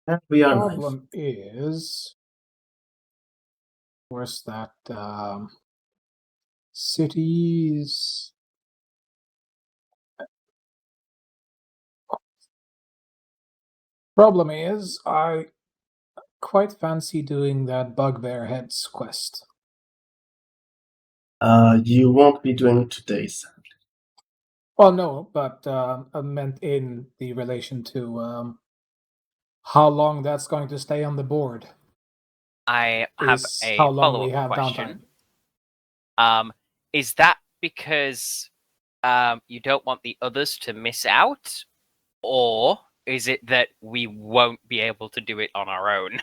And we are live. Problem is, where's that cities? Problem is, I quite fancy doing that Bugbear Heads quest. You won't be doing today's. Well, no, but I meant in the relation to how long that's going to stay on the board. I have Is a how long we follow-up have question. downtime. Is that because you don't want the others to miss out, or is it that we won't be able to do it on our own?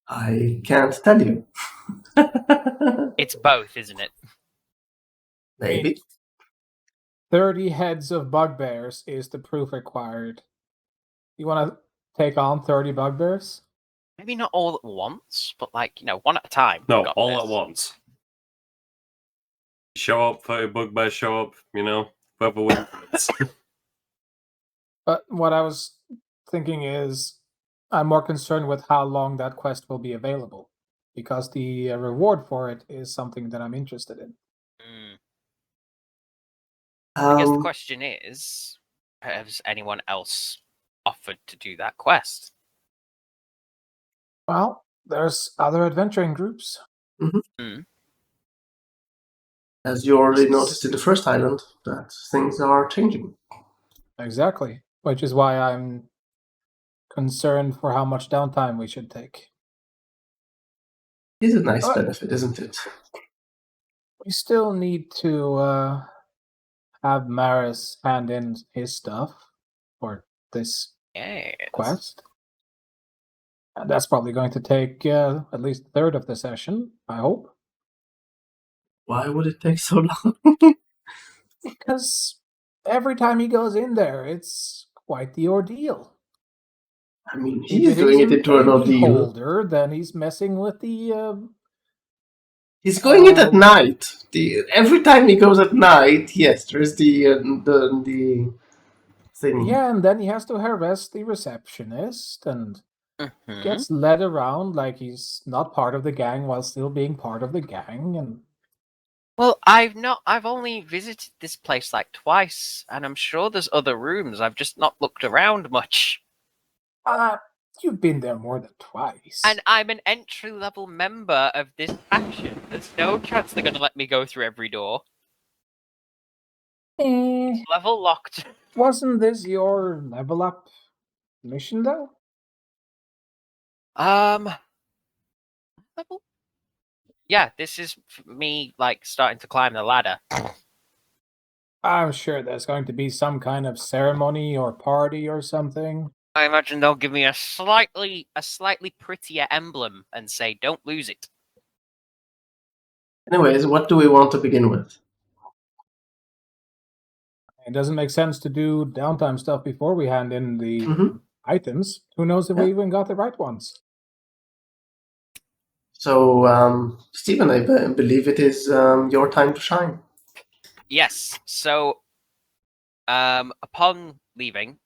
I can't tell you. It's both, isn't it? Maybe. 30 heads of bugbears is the proof required. You want to take on 30 bugbears? Maybe not all at once, but one at a time. No, Got all this. at once. Show up, 30 bugbears show up, whoever wins. But what I was thinking is, I'm more concerned with how long that quest will be available, because the reward for it is something that I'm interested in. I guess the question is, has anyone else offered to do that quest? Well, there's other adventuring groups. As you already noticed in the first island, that things are changing. Exactly, which is why I'm concerned for how much downtime we should take. It's a nice benefit, isn't it? We still need to have Maris hand in his stuff for this quest. And that's probably going to take at least a third of the session, I hope. Why would it take so long? Because every time he goes in there, it's quite the ordeal. I mean, he's doing it into an ordeal. Beholder, then he's messing with the... He's going it at night. Every time he goes at night, yes, there's the thing. Yeah, and then he has to harass the receptionist and gets led around like he's not part of the gang while still being part of the gang. And well, I've only visited this place like twice, and I'm sure there's other rooms. I've just not looked around much. You've been there more than twice. And I'm an entry-level member of this faction. There's no chance they're going to let me go through every door. Level locked. Wasn't this your level up mission, though? Level? Yeah, this is me, starting to climb the ladder. I'm sure there's going to be some kind of ceremony or party or something. I imagine they'll give me a slightly prettier emblem and say, "Don't lose it." Anyways, what do we want to begin with? It doesn't make sense to do downtime stuff before we hand in the items. Who knows if we even got the right ones? So, Stephen, I believe it is your time to shine. Yes. So, upon leaving,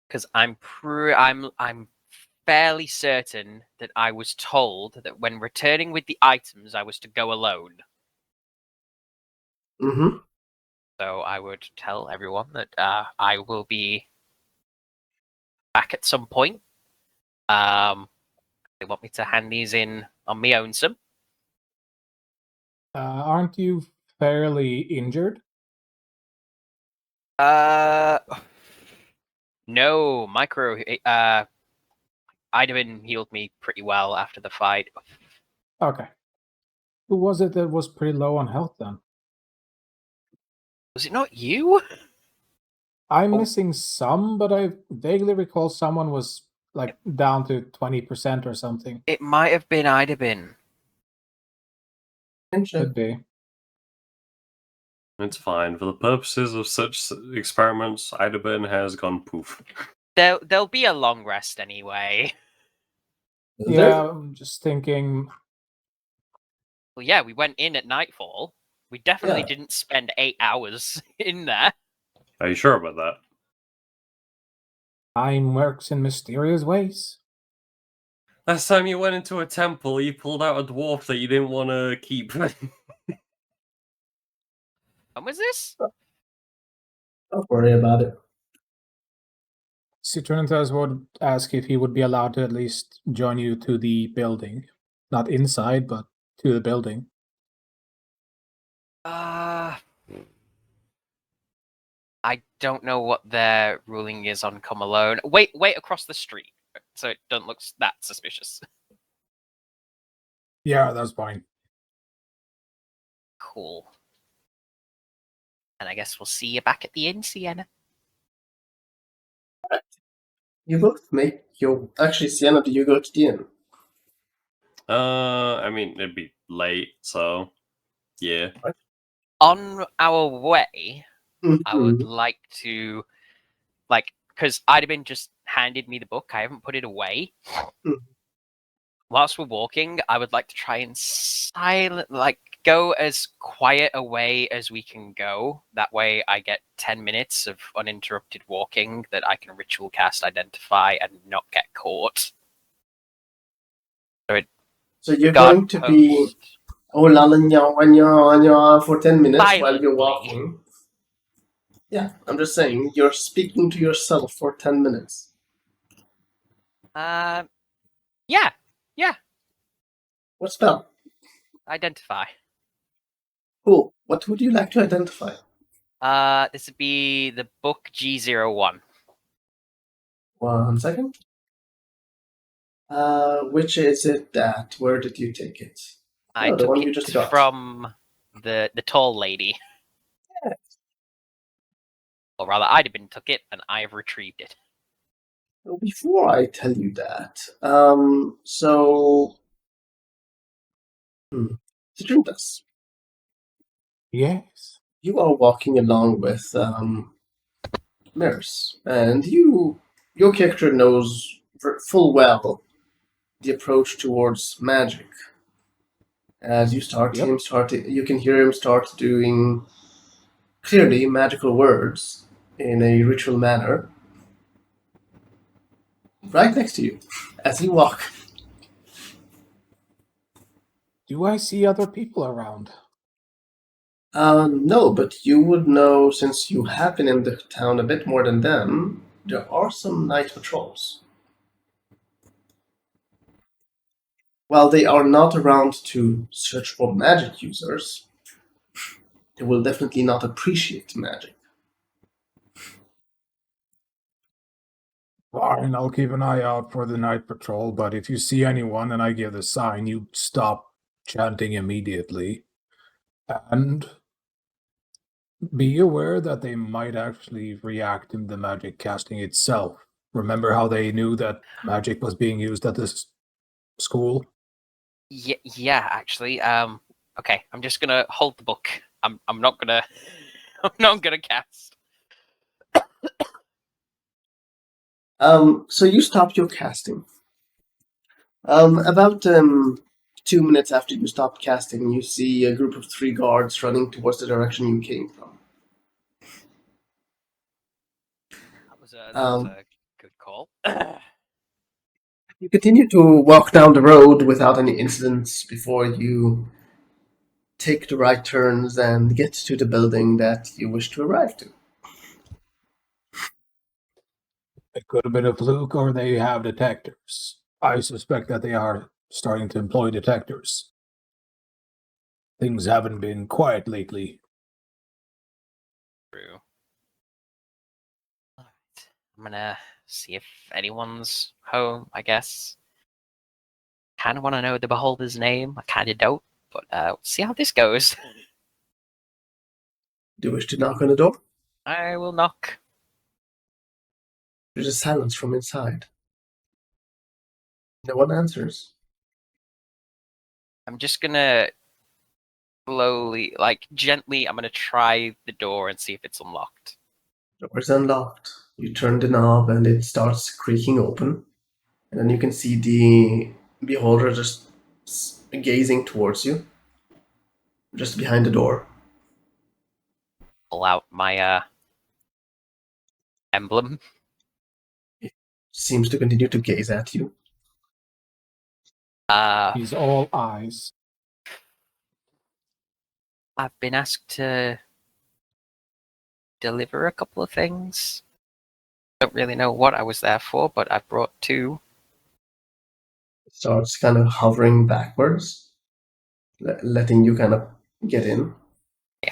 because I'm fairly certain that I was told that when returning with the items, I was to go alone. So I would tell everyone that I will be back at some point. They want me to hand these in on my own some. Aren't you fairly injured? No, Idabin healed me pretty well after the fight. Okay. Who was it that was pretty low on health then? Was it not you? I'm missing some, but I vaguely recall someone was down to 20% or something. It might have been Idabin. Should be. It's fine. For the purposes of such experiments, Idabin has gone poof. There'll be a long rest anyway. Yeah, I'm just thinking... Well, yeah, we went in at nightfall. We definitely didn't spend 8 hours in there. Are you sure about that? Time works in mysterious ways. Last time you went into a temple, you pulled out a dwarf that you didn't want to keep. When was this? Don't worry about it. Citrinitas would ask if he would be allowed to at least join you to the building. Not inside, but to the building. I don't know what their ruling is on come alone. Wait across the street, so it doesn't look that suspicious. Yeah, that's fine. Cool. And I guess we'll see you back at the inn, Sienna. You both make your... Actually, Sienna, do you go to the inn? I mean, it'd be late, so yeah. On our way, I would Mhm. like to, because Idabin just handed me the book. I haven't put it away. Mhm. Whilst we're walking, I would like to try and go as quiet away as we can go. That way I get 10 minutes of uninterrupted walking that I can ritual cast Identify and not get caught. So you're going to be for 10 minutes while you're Silently. walking. Yeah, I'm just saying, you're speaking to yourself for 10 minutes. Yeah, What spell? Identify. Cool. What would you like to identify? This would be the book G01. 1 second. Which is it that? Where did you take it? I Oh, the took one you it just got. from the tall lady. Yeah. Or rather, Idabin took it, and I have retrieved it. Well, before I tell you that, Citrinitas, Yes. you are walking along with Maris, and your character knows full well the approach towards magic. As you you can hear him start doing clearly magical words in a ritual manner right next to you as you walk. Do I see other people around? No, but you would know, since you have been in the town a bit more than them, there are some night patrols. While they are not around to search for magic users, they will definitely not appreciate magic. Fine, I'll keep an eye out for the night patrol, but if you see anyone and I give the sign, you stop chanting immediately. And be aware that they might actually react in the magic casting itself. Remember how they knew that magic was being used at this school? Yeah, actually. Okay, I'm just gonna hold the book. I'm not gonna I'm not gonna cast. So you stop your casting. About 2 minutes after you stop casting, you see a group of 3 guards running towards the direction you came from. That was a good call. You continue to walk down the road without any incidents before you take the right turns and get to the building that you wish to arrive to. It could have been a fluke, or they have detectors. I suspect that they are starting to employ detectors. Things haven't been quiet lately. True. Alright. I'm gonna see if anyone's home, I guess. Kinda wanna know the beholder's name. I kinda don't, but we'll see how this goes. Do you wish to knock on the door? I will knock. There's a silence from inside. No one answers. I'm just gonna slowly, gently, I'm gonna try the door and see if it's unlocked. The door is unlocked. You turn the knob and it starts creaking open. And then you can see the beholder just gazing towards you, just behind the door. Pull out my emblem. It seems to continue to gaze at you. He's all eyes. I've been asked to deliver a couple of things. Don't really know what I was there for, but I brought 2. It starts kind of hovering backwards, letting you kind of get in.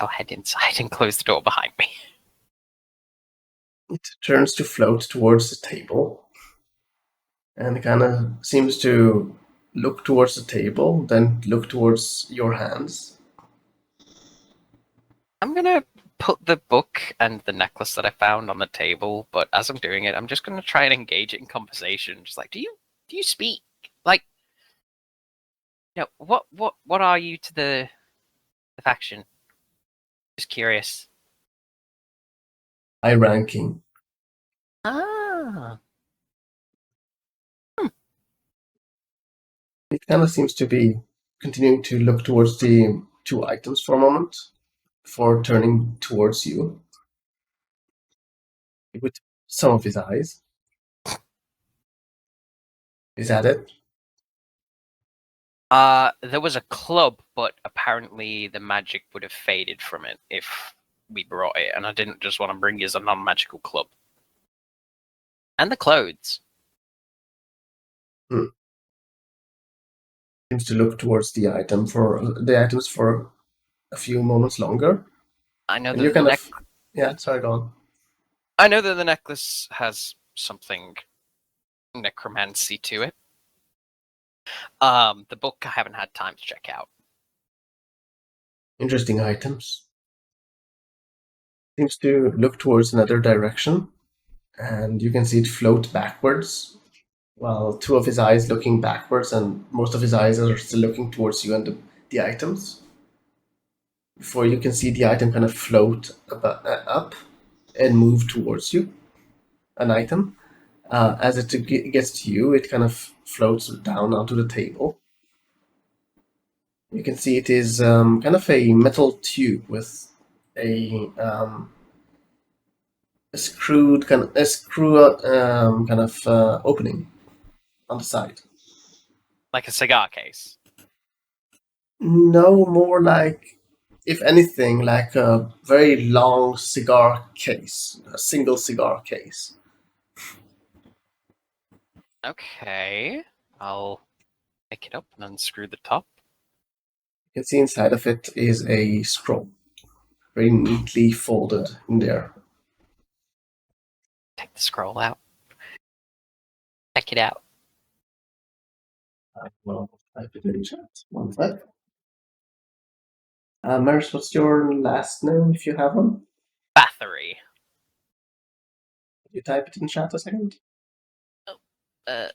I'll head inside and close the door behind me. It turns to float towards the table and kind of seems to look towards the table, then look towards your hands. I'm gonna put the book and the necklace that I found on the table, but as I'm doing it, I'm just gonna try and engage it in conversation. Just like, do you speak? Like, what are you to the faction? Just curious. High ranking. Ah. It kind of seems to be continuing to look towards the 2 items for a moment before turning towards you with some of his eyes. Is that it? There was a club, but apparently the magic would have faded from it if we brought it, and I didn't just want to bring you as a non-magical club. And the clothes. Seems to look towards the items for a few moments longer. I know And that you're the kind of yeah. Sorry, go on. I know that the necklace has something necromancy to it. The book I haven't had time to check out. Interesting items. Seems to look towards another direction, and you can see it float backwards, while 2 of his eyes looking backwards, and most of his eyes are still looking towards you and the items. Before you can see the item kind of float up and move towards you, an item. As it gets to you, it kind of floats down onto the table. You can see it is kind of a metal tube with a screw kind of opening on the side. Like a cigar case. No, more like, if anything, like a very long cigar case, a single cigar case. Okay. I'll pick it up and unscrew the top. You can see inside of it is a scroll, very neatly folded in there. Take the scroll out. Check it out. I will type it in chat. One sec. Maris, what's your last name if you have one? Bathory. Did you type it in chat a second? Uh,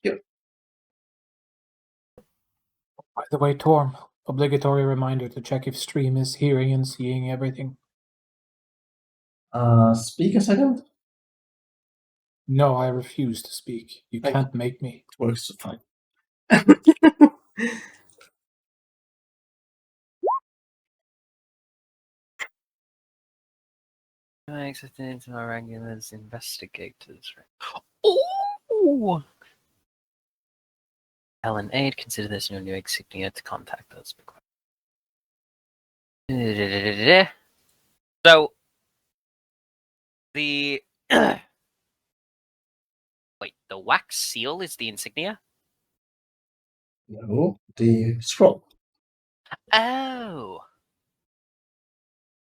Yep. By the way, Torm, obligatory reminder to check if stream is hearing and seeing everything. Speak a second. No, I refuse to speak. You Thank can't make me. It works fine. accepted into our regulars investigators. Oh! Ellen Aid, consider this your new insignia to contact us. So, the wait, the wax seal is the insignia? No, the scroll. Oh.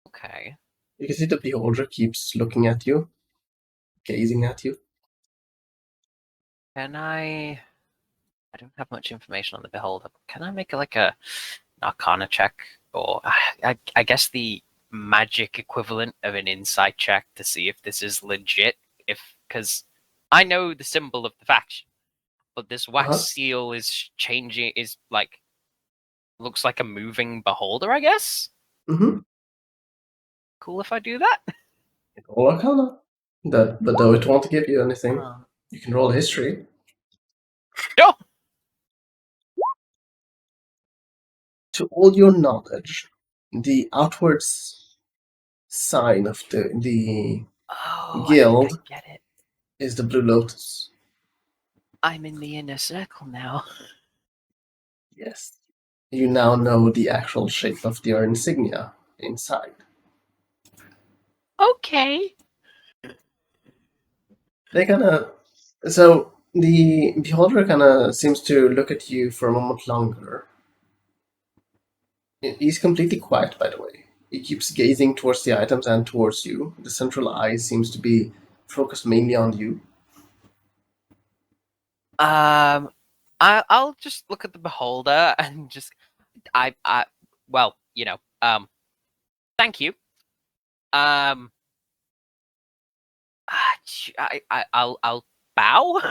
Okay. You can see the beholder keeps looking at you, gazing at you. Can I don't have much information on the beholder, but can I make like a arcana check? Or I guess the magic equivalent of an insight check to see if this is legit. Because I know the symbol of the faction, but this wax seal is changing, is like, looks like a moving beholder, I guess? Mm-hmm. Cool if I do that? Roll Arcana. But though it won't give you anything, Oh. you can roll history. No! To all your knowledge, the outwards sign of the Oh, guild I get it. is the Blue Lotus. I'm in the inner circle now. Yes. You now know the actual shape of their insignia inside. Okay. They so the beholder kinda seems to look at you for a moment longer. He's completely quiet, by the way. He keeps gazing towards the items and towards you. The central eye seems to be focused mainly on you. I'll just look at the beholder and just well, thank you. I'll bow.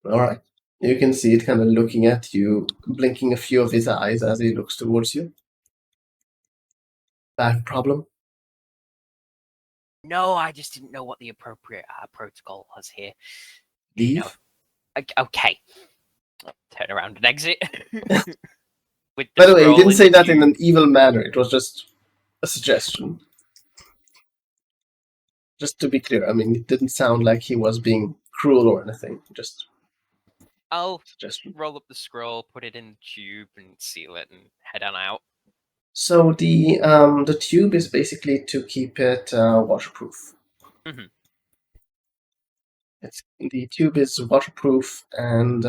Alright. You can see it kind of looking at you, blinking a few of his eyes as he looks towards you. Back problem? No, I just didn't know what the appropriate protocol was here. Leave? Okay. I'll turn around and exit. With By the way, he scroll didn't in say the that in tube. an evil manner. It was just a suggestion. Just to be clear, I mean, it didn't sound like he was being cruel or anything. Just I'll suggestion. roll up the scroll, put it in the tube, and seal it, and head on out. So the tube is basically to keep it waterproof. Mhm. The tube is waterproof, and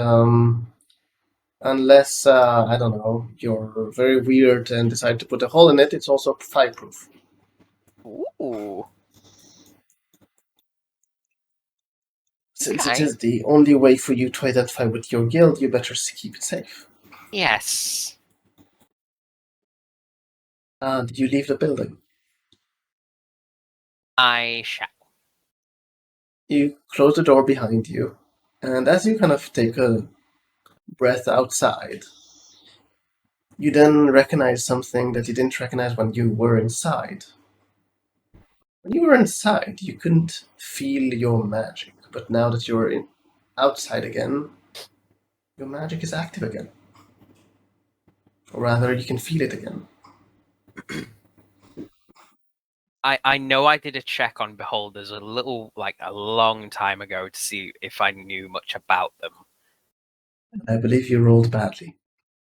unless I don't know, you're very weird and decide to put a hole in it, it's also fireproof. Ooh. Since Okay. it is the only way for you to identify with your guild, you better keep it safe. Yes. Did you leave the building? I shall. You close the door behind you, and as you kind of take a breath outside, you then recognize something that you didn't recognize when you were inside. When you were inside, you couldn't feel your magic, but now that you're outside again, your magic is active again. Or rather, you can feel it again. I know I did a check on beholders a long time ago to see if I knew much about them. I believe you rolled badly.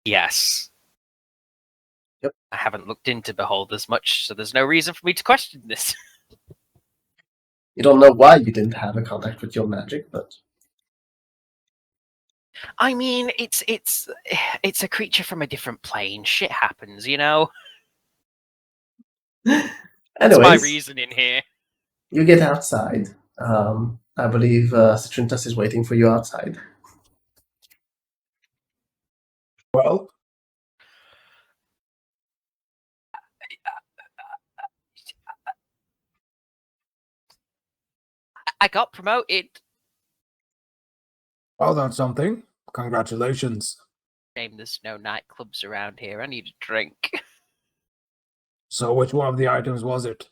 Yes. Yep. I haven't looked into beholders much, so there's no reason for me to question this. You don't know why you didn't have a contact with your magic, but I mean, it's a creature from a different plane. Shit happens, you know? That's my anyways, reasoning here. you get outside. I believe Citrintas is waiting for you outside. Well, I got promoted. well, that's something. Congratulations. Shame there's no nightclubs around here. I need a drink. So, which one of the items was it?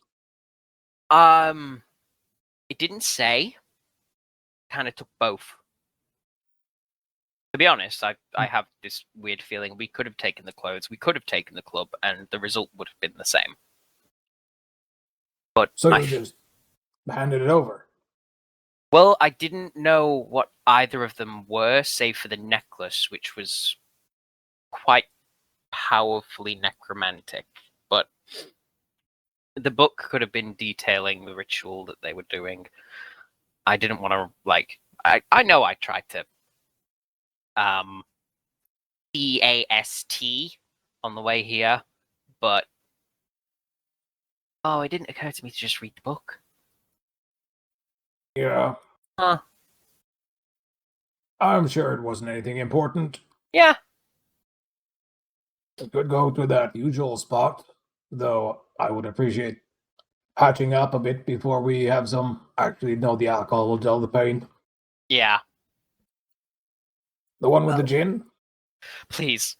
It didn't say. Kind of took both. To be honest, I have this weird feeling we could have taken the clothes, we could have taken the club, and the result would have been the same. But So you just handed it over. well, I didn't know what either of them were, save for the necklace, which was quite powerfully necromantic. But the book could have been detailing the ritual that they were doing. I didn't want to I know I tried to EAST on the way here, but it didn't occur to me to just read the book. Yeah. Huh. I'm sure it wasn't anything important. Yeah. It could go to that usual spot, though I would appreciate patching up a bit before we have some. Actually, no, the alcohol will dull the pain. Yeah. The one with the gin? Please.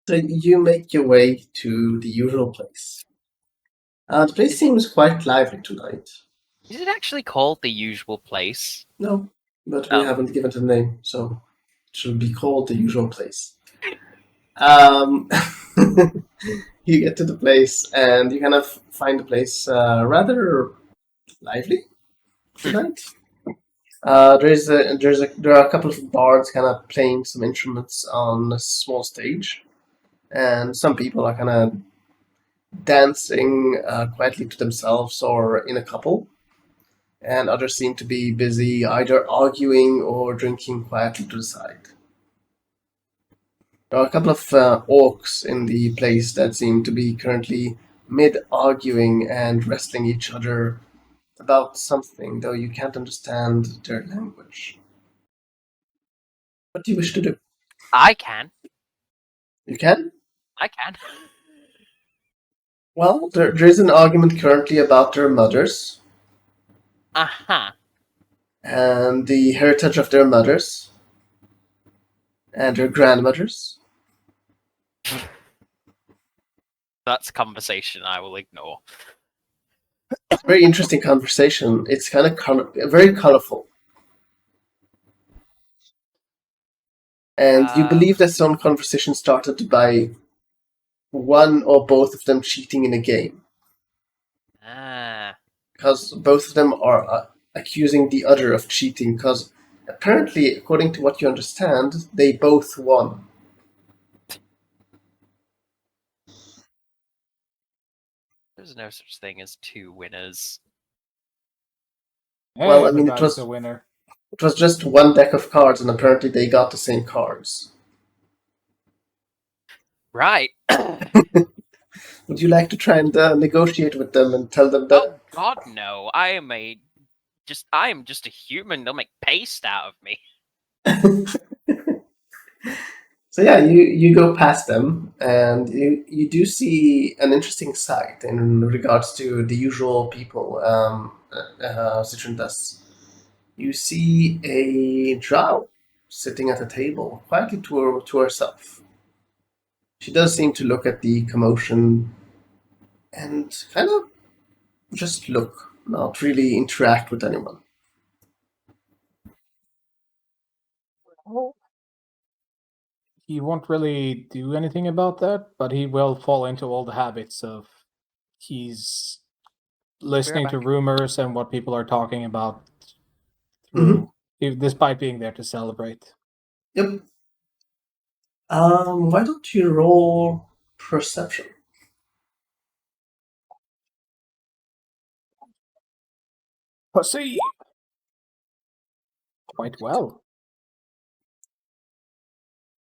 So you make your way to the usual place. The place seems quite lively tonight. Is it actually called the usual place? No, but we haven't given it a name, so it should be called the usual place. You You get to the place, and you kind of find the place rather lively tonight. There are a couple of bards kind of playing some instruments on a small stage, and some people are kind of dancing quietly to themselves or in a couple, and others seem to be busy either arguing or drinking quietly to the side. There are a couple of orcs in the place that seem to be currently mid-arguing and wrestling each other about something, though you can't understand their language. What do you wish to do? I can. You can? I can. Well, there is an argument currently about their mothers Uh-huh. and the heritage of their mothers and their grandmothers. That's a conversation I will ignore. Very interesting conversation. It's kind of very colorful. And you believe that some conversation started by one or both of them cheating in a game. Because both of them are accusing the other of cheating, because apparently, according to what you understand, they both won. There's no such thing as two winners. Well, I mean, it Everybody's a winner. It was just one deck of cards, and apparently they got the same cards. Right. Would you like to try and negotiate with them and tell them that? Oh God, no! I am just a human. They'll make paste out of me. So yeah, you go past them, and you do see an interesting sight in regards to the usual people Citron does. You see a drow sitting at a table, quietly to herself. She does seem to look at the commotion and kind of just look, not really interact with anyone. He won't really do anything about that, but he will fall into all the habits of he's listening to rumors and what people are talking about through, despite being there to celebrate. Yep. Why don't you roll perception? Pussy! Quite well.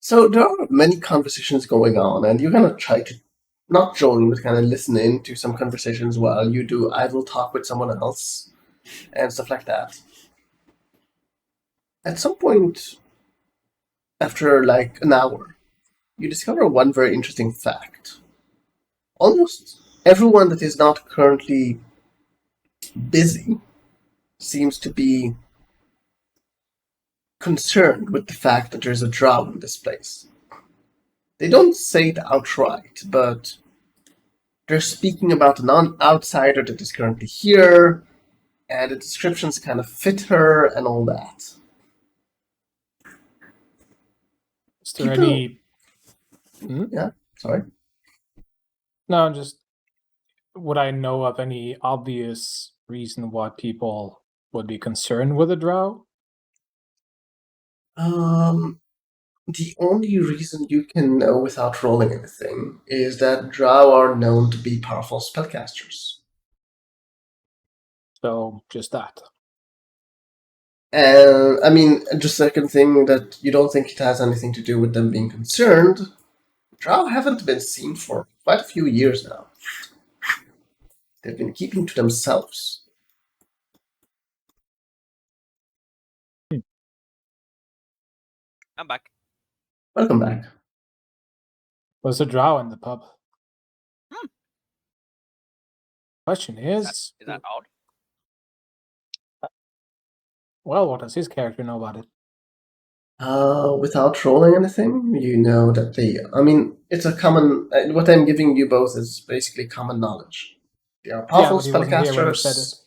So there are many conversations going on, and you're gonna try to not join, but kind of listen in to some conversations while you do idle talk with someone else and stuff like that. At some point, after like an hour, you discover one very interesting fact. Almost everyone that is not currently busy seems to be concerned with the fact that there's a drow in this place. They don't say it outright, but they're speaking about a non-outsider that is currently here, and the descriptions kind of fit her and all that. Is there any... Yeah, sorry? No, just... Would I know of any obvious reason why people would be concerned with a drow? The only reason you can know without rolling anything is that drow are known to be powerful spellcasters. So, just that. And, I mean, just second thing that you don't think it has anything to do with them being concerned, drow haven't been seen for quite a few years now. They've been keeping to themselves. I'm back. Welcome back. Was a drow in the pub? Question is that odd? Well, what does his character know about it? Without rolling anything, you know that they... I mean, it's a common... what I'm giving you both is basically common knowledge. They are powerful spellcasters,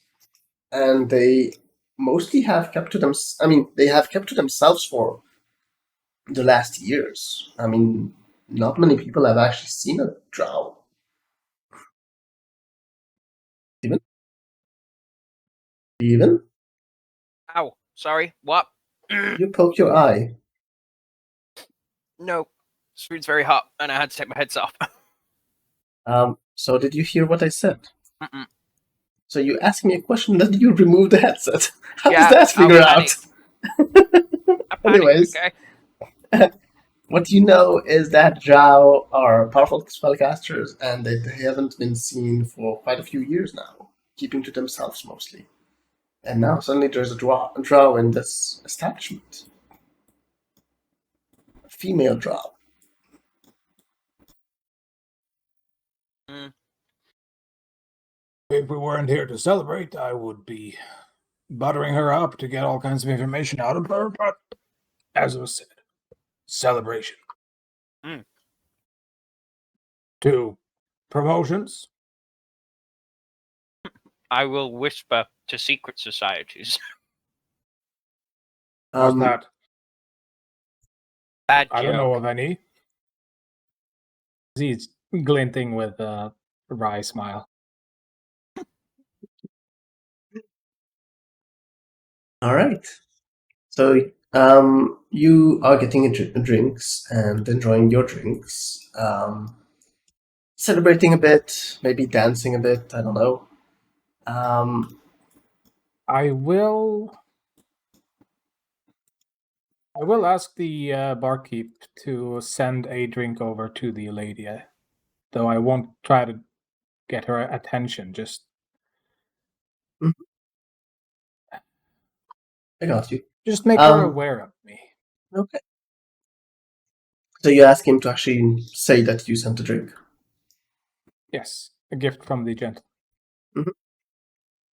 and they mostly have kept to them... I mean, they have kept to themselves for the last years. I mean, not many people have actually seen a drow Steven? Ow, sorry, what? You poke your eye. No, this food's very hot, and I had to take my headset off. So did you hear what I said? Mm-mm. So you asked me a question, then you remove the headset. How Yeah, does that figure I out? I panicked, Anyways, okay? what you know is that Drow are powerful spellcasters, and they haven't been seen for quite a few years now, keeping to themselves mostly. And now suddenly there's a drow in this establishment. A female drow. Mm. If we weren't here to celebrate, I would be buttering her up to get all kinds of information out of her, but as it was said, celebration. Mm. 2 promotions. I will whisper to secret societies. What's that? Bad I don't know joke. of any. He's glinting with a wry smile. All right. So you are getting drinks and enjoying your drinks, celebrating a bit, maybe dancing a bit. I don't know. I will ask the barkeep to send a drink over to the lady, though I won't try to get her attention. Just I got you. make her aware of me. Okay. So you ask him to actually say that you sent a drink. Yes, a gift from the gentleman. Mhm.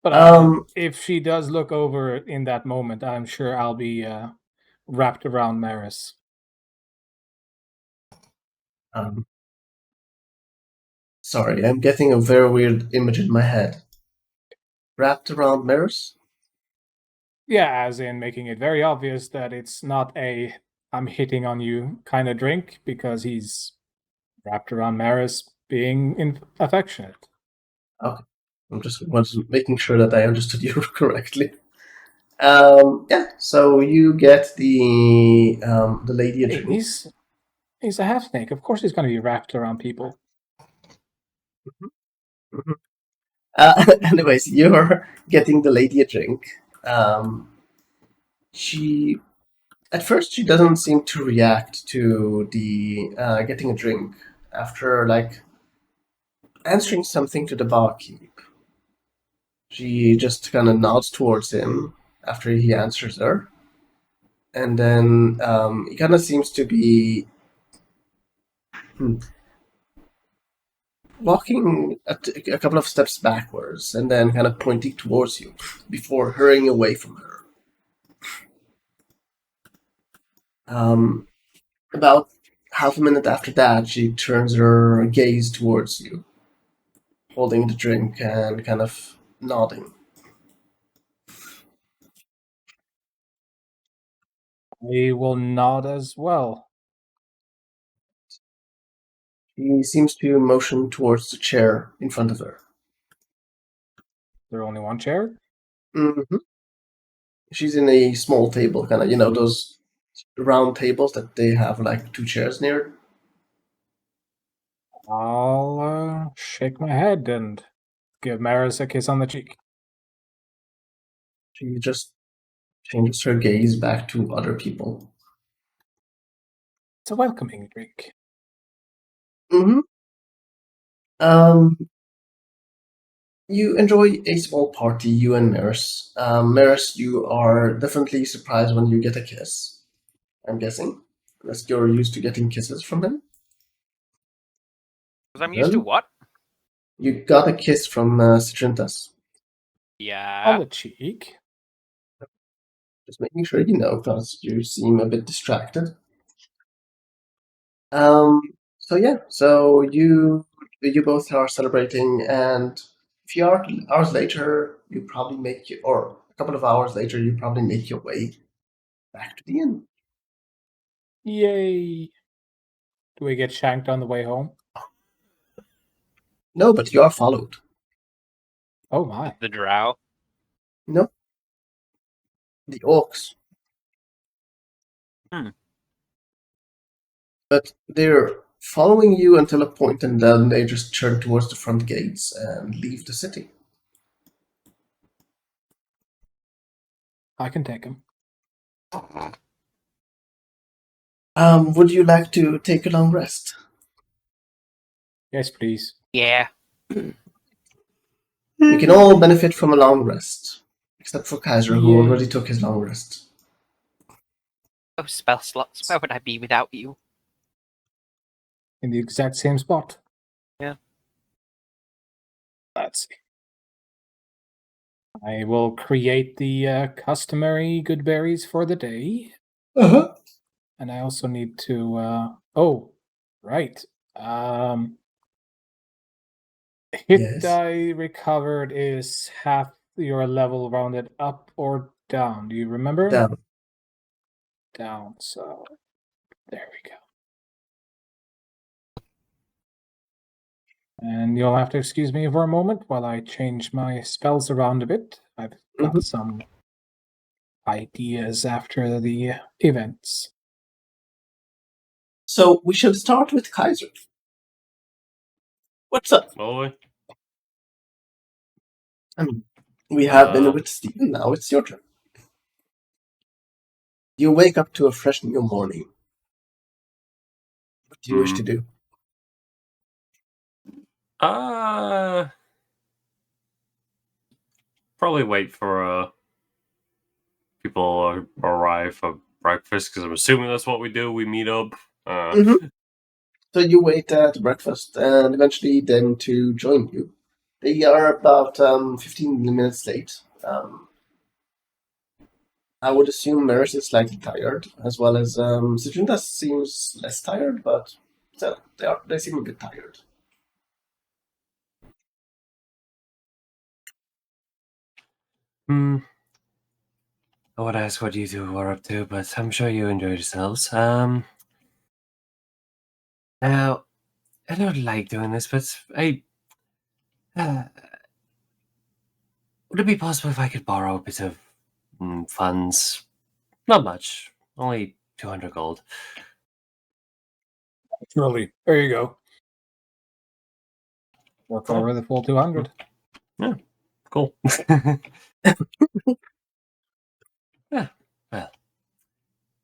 But if she does look over in that moment, I'm sure I'll be wrapped around Maris. Sorry, I'm getting a very weird image in my head. Wrapped around Maris? Yeah, as in making it very obvious that it's not a I'm hitting on you kind of drink, because he's wrapped around Maris being affectionate. Okay. I'm just making sure that I understood you correctly. Yeah, so you get the lady a Hey, drink. he's a half snake. Of course he's going to be wrapped around people. Mhm. Anyways, you're getting the lady a drink. She At first she doesn't seem to react to the getting a drink after like answering something to the barkeep. She just kind of nods towards him after he answers her, and then he kind of seems to be walking a couple of steps backwards and then kind of pointing towards you before hurrying away from her. About half a minute after that, she turns her gaze towards you, holding the drink and kind of nodding. I will nod as well. She seems to motion towards the chair in front of her. There's only one chair? Mm-hmm. She's in a small table, kind of, those round tables that they have like two chairs near. I'll shake my head and give Maris a kiss on the cheek. She just changes her gaze back to other people. It's a welcoming drink. Mm-hmm. You enjoy a small party, you and Maris. Maris, you are definitely surprised when you get a kiss, I'm guessing. Unless you're used to getting kisses from him. Because I'm used to what? You got a kiss from Citrintas. Yeah. On the cheek? Just making sure you know, because you seem a bit distracted. So yeah, so you both are celebrating, and a few hours later, you probably or a couple of hours later, you probably make your way back to the inn. Yay! Do we get shanked on the way home? No, but you are followed. Oh my. The drow. No. The orcs. Hmm. But they're following you until a point, and then they just turn towards the front gates and leave the city. I can take him. Would you like to take a long rest? Yes, please. Yeah. We can all benefit from a long rest. Except for Kaiser, who Yeah. already took his long rest. Oh, spell slots. Where would I be without you? In the exact same spot. Yeah. Let's see. I will create the customary good berries for the day. Uh-huh. And I also need to oh, right. Hit Yes. die recovered is half your level rounded up or down. Do you remember? Down. Down. So there we go. And you'll have to excuse me for a moment while I change my spells around a bit. I've got some ideas after the events. So we shall start with Kaiser. What's up? Boy. We have been with Stephen, now it's your turn. You wake up to a fresh new morning. What do you wish to do? Probably wait for people arrive for breakfast, because I'm assuming that's what we do. We meet up. So you wait at breakfast and eventually them to join you. They are about 15 minutes late. I would assume Maris is slightly tired, as well as Citrinda seems less tired, but still, they seem a bit tired. I would ask what you two are up to, but I'm sure you enjoyed yourselves. Now, I don't like doing this, but would it be possible if I could borrow a bit of funds? Not much, only 200 gold. Surely. There you go. Work over the full 200. Yeah, cool. Yeah, well,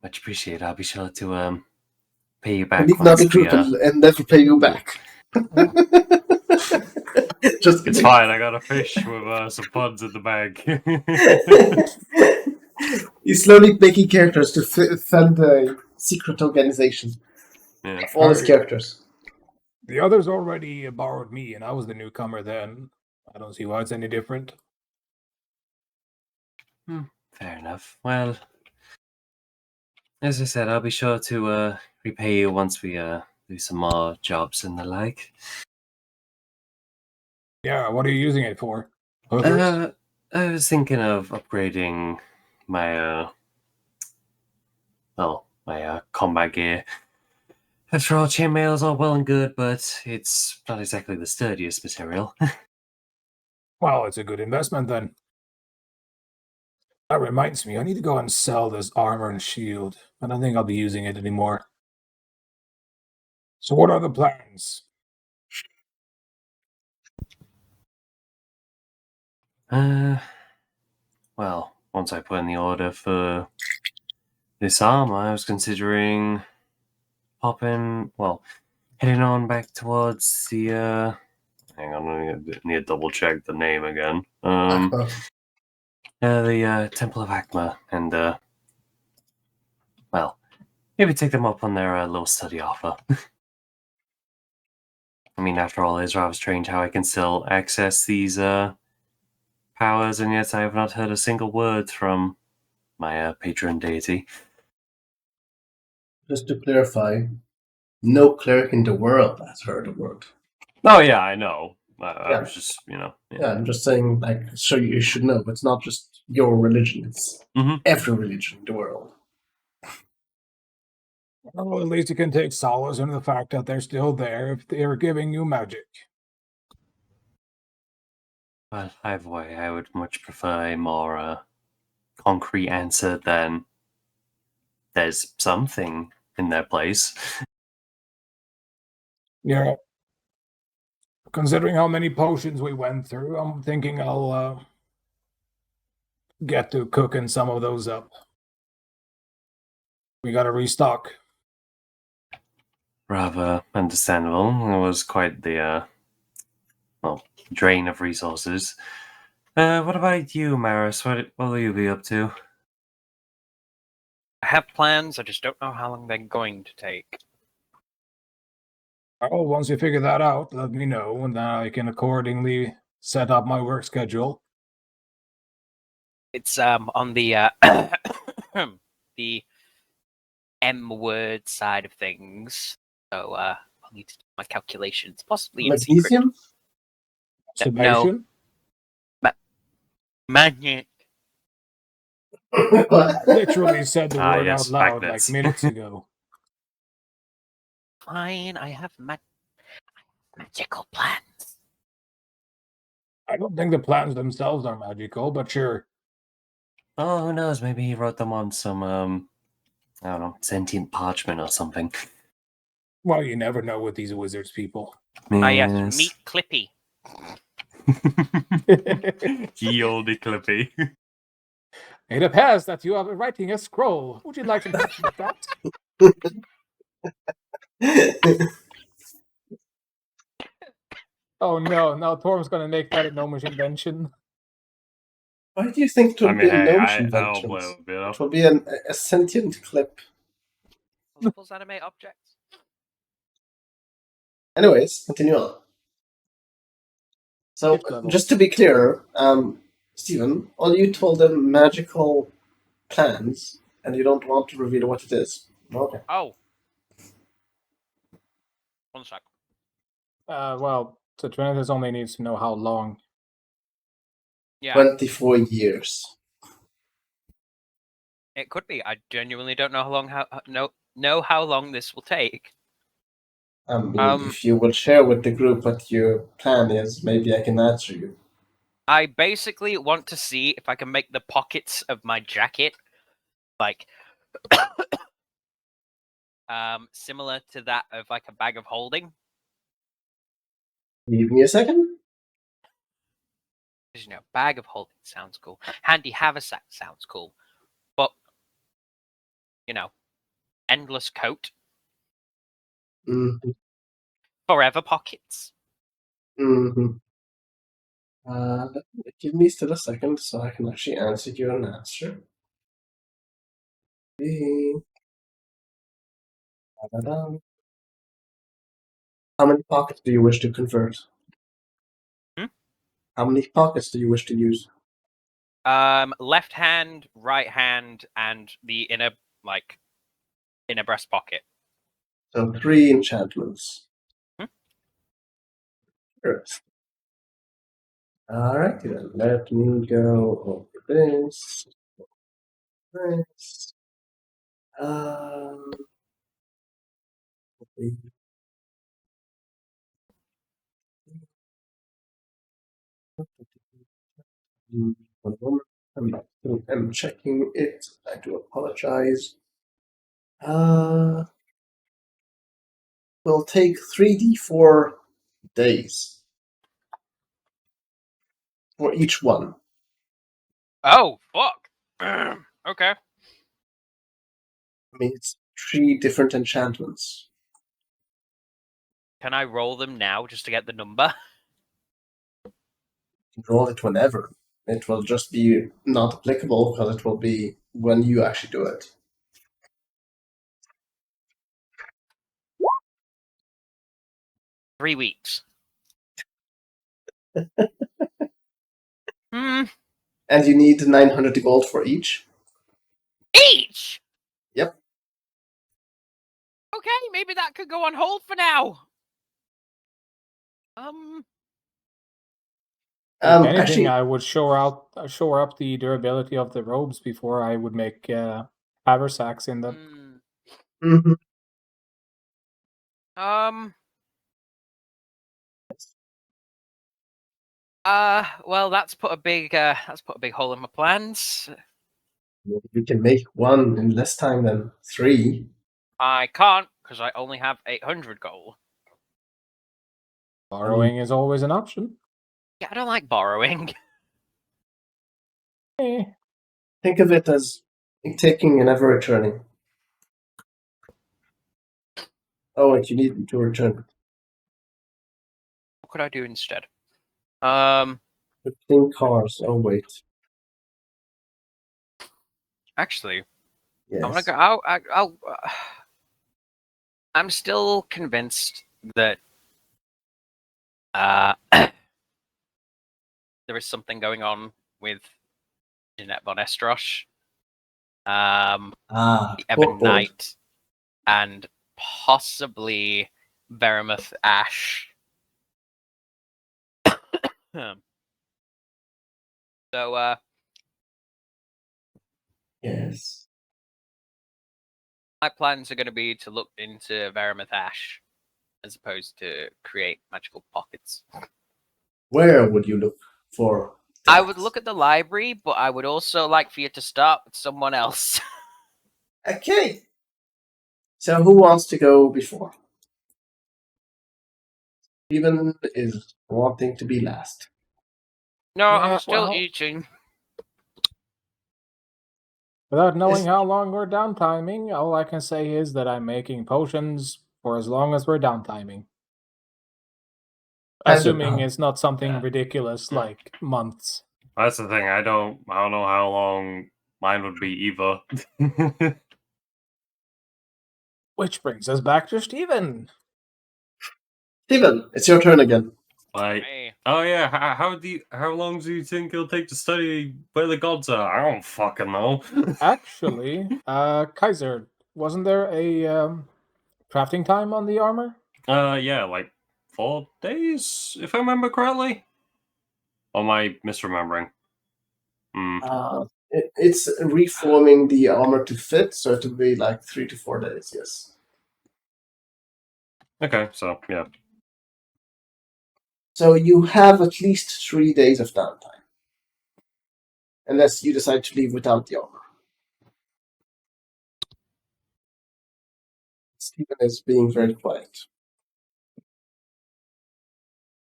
much appreciated. I'll be sure to pay you back Leave not once the group and never pay you back. Just It's kidding. fine. I got a fish with some puns in the bag. He's slowly making characters to fund a secret organization Yeah. of all his characters. The others already borrowed me, and I was the newcomer then. I don't see why it's any different. Fair enough. Well, as I said, I'll be sure to repay you once we do some more jobs and the like. Yeah, what are you using it for? I was thinking of upgrading my my combat gear. After all, chainmail is all well and good, but it's not exactly the sturdiest material. Well, it's a good investment then. That reminds me, I need to go and sell this armor and shield. I don't think I'll be using it anymore. So what are the plans? Well, once I put in the order for this armor, I was considering heading on back towards the hang on, I need to double check the name again. The Temple of Akma, and well, maybe take them up on their little study offer. I mean, after all, it's rather strange how I can still access these powers, and yet I have not heard a single word from my patron deity. Just to clarify, no cleric in the world has heard a word. Oh yeah, I know. I Yeah. was just, Yeah, I'm just saying, so you should know, it's not just your religion, it's every religion in the world. Well, at least you can take solace in the fact that they're still there if they're giving you magic. Well, either way, I would much prefer a more concrete answer than there's something in their place. Yeah. Considering how many potions we went through, I'm thinking I'll get to cooking some of those up. We gotta restock. Rather understandable. It was quite the drain of resources. What about you, Maris? What will you be up to? I have plans, I just don't know how long they're going to take. Oh, once you figure that out, let me know, and then I can accordingly set up my work schedule. It's on the the M word side of things. So I'll need to do my calculations, possibly in secret. Magnesium? No. Summation? Magnet. I literally said the Ah, word yes, out loud magnets. like minutes ago. Fine, I have magical plans. I don't think the plans themselves are magical, but sure. Oh, who knows? Maybe he wrote them on some, I don't know, sentient parchment or something. Well, you never know with these wizards people. Ah, yes, meet Clippy. Ye olde Clippy. It appears that you are writing a scroll. Would you like to help with that? Oh no, now Torm's gonna make that a gnomish invention. Why do you think it would I mean, be a hey, gnomish I'll invention? blow a bit It will be a sentient clip. Levels animate objects. Anyways, continue on. So, Shift levels. just to be clear, Stephen, all you told them magical plans, and you don't want to reveal what it is. Okay. Oh. 1 sec. Well, so Trinitas only needs to know how long. Yeah, 24 years. it could be. I genuinely don't know know how long this will take. I mean, if you will share with the group what your plan is, maybe I can answer you. I basically want to see if I can make the pockets of my jacket like similar to that of like a bag of holding. Give me a second. You know, bag of holding sounds cool. Handy haversack sounds cool. But you know, endless coat, Mm-hmm. forever pockets. Mm-hmm. Give me still a second so I can actually answer you an answer. How many pockets do you wish to convert? How many pockets do you wish to use? Left hand, right hand, and the inner breast pocket. So 3 enchantments. Sure. Alright then, let me go over this. This. Okay. One moment. I'm checking it. I do apologize. Will take 3d4 days for each one. Oh fuck! Okay. I mean, it's 3 different enchantments. Can I roll them now just to get the number? You can roll it whenever. It will just be not applicable because it will be when you actually do it. Three weeks. Hmm. And you need 900 gold for each. Each. Yep. Okay, maybe that could go on hold for now. If anything, Actually, I would shore up the durability of the robes before I would make haversacks in them. mhm. Well, that's put a big hole in my plans. You can make one in less time than 3. I can't because I only have 800 gold. Borrowing is always an option. Yeah, I don't like borrowing. Eh. Think of it as taking and never returning. Oh, wait, you need to return. What could I do instead? 15 cars. Oh, wait. Actually, Yes. I'm gonna go. I'm still convinced that there is something going on with Jeanette von Estrosh, the Ebon Corkboard. Knight, and possibly Verimuth Ash. So, Yes. my plans are going to be to look into Verimuth Ash as opposed to create magical pockets. Where would you look for that? I would look at the library, but I would also like for you to start with someone else. Okay. So who wants to go before? Steven is wanting to be last. No, Yeah, I'm still well. eating. Without knowing Yes. how long we're downtiming, all I can say is that I'm making potions for as long as we're downtiming. Kind of Assuming not. it's not something Yeah. ridiculous like months. That's the thing. I don't know how long mine would be either. Which brings us back to Steven. Steven, it's your turn again. Like, Hey. oh yeah, how long do you think it'll take to study where the gods are? I don't fucking know. Actually, Kaiser, wasn't there a crafting time on the armor? Yeah, like 4 days, if I remember correctly. Or am I misremembering? It's reforming the armor to fit, so it will be like 3 to 4 days, yes. Okay, so yeah. So you have at least 3 days of downtime. Unless you decide to leave without the armor. Steven is being very quiet.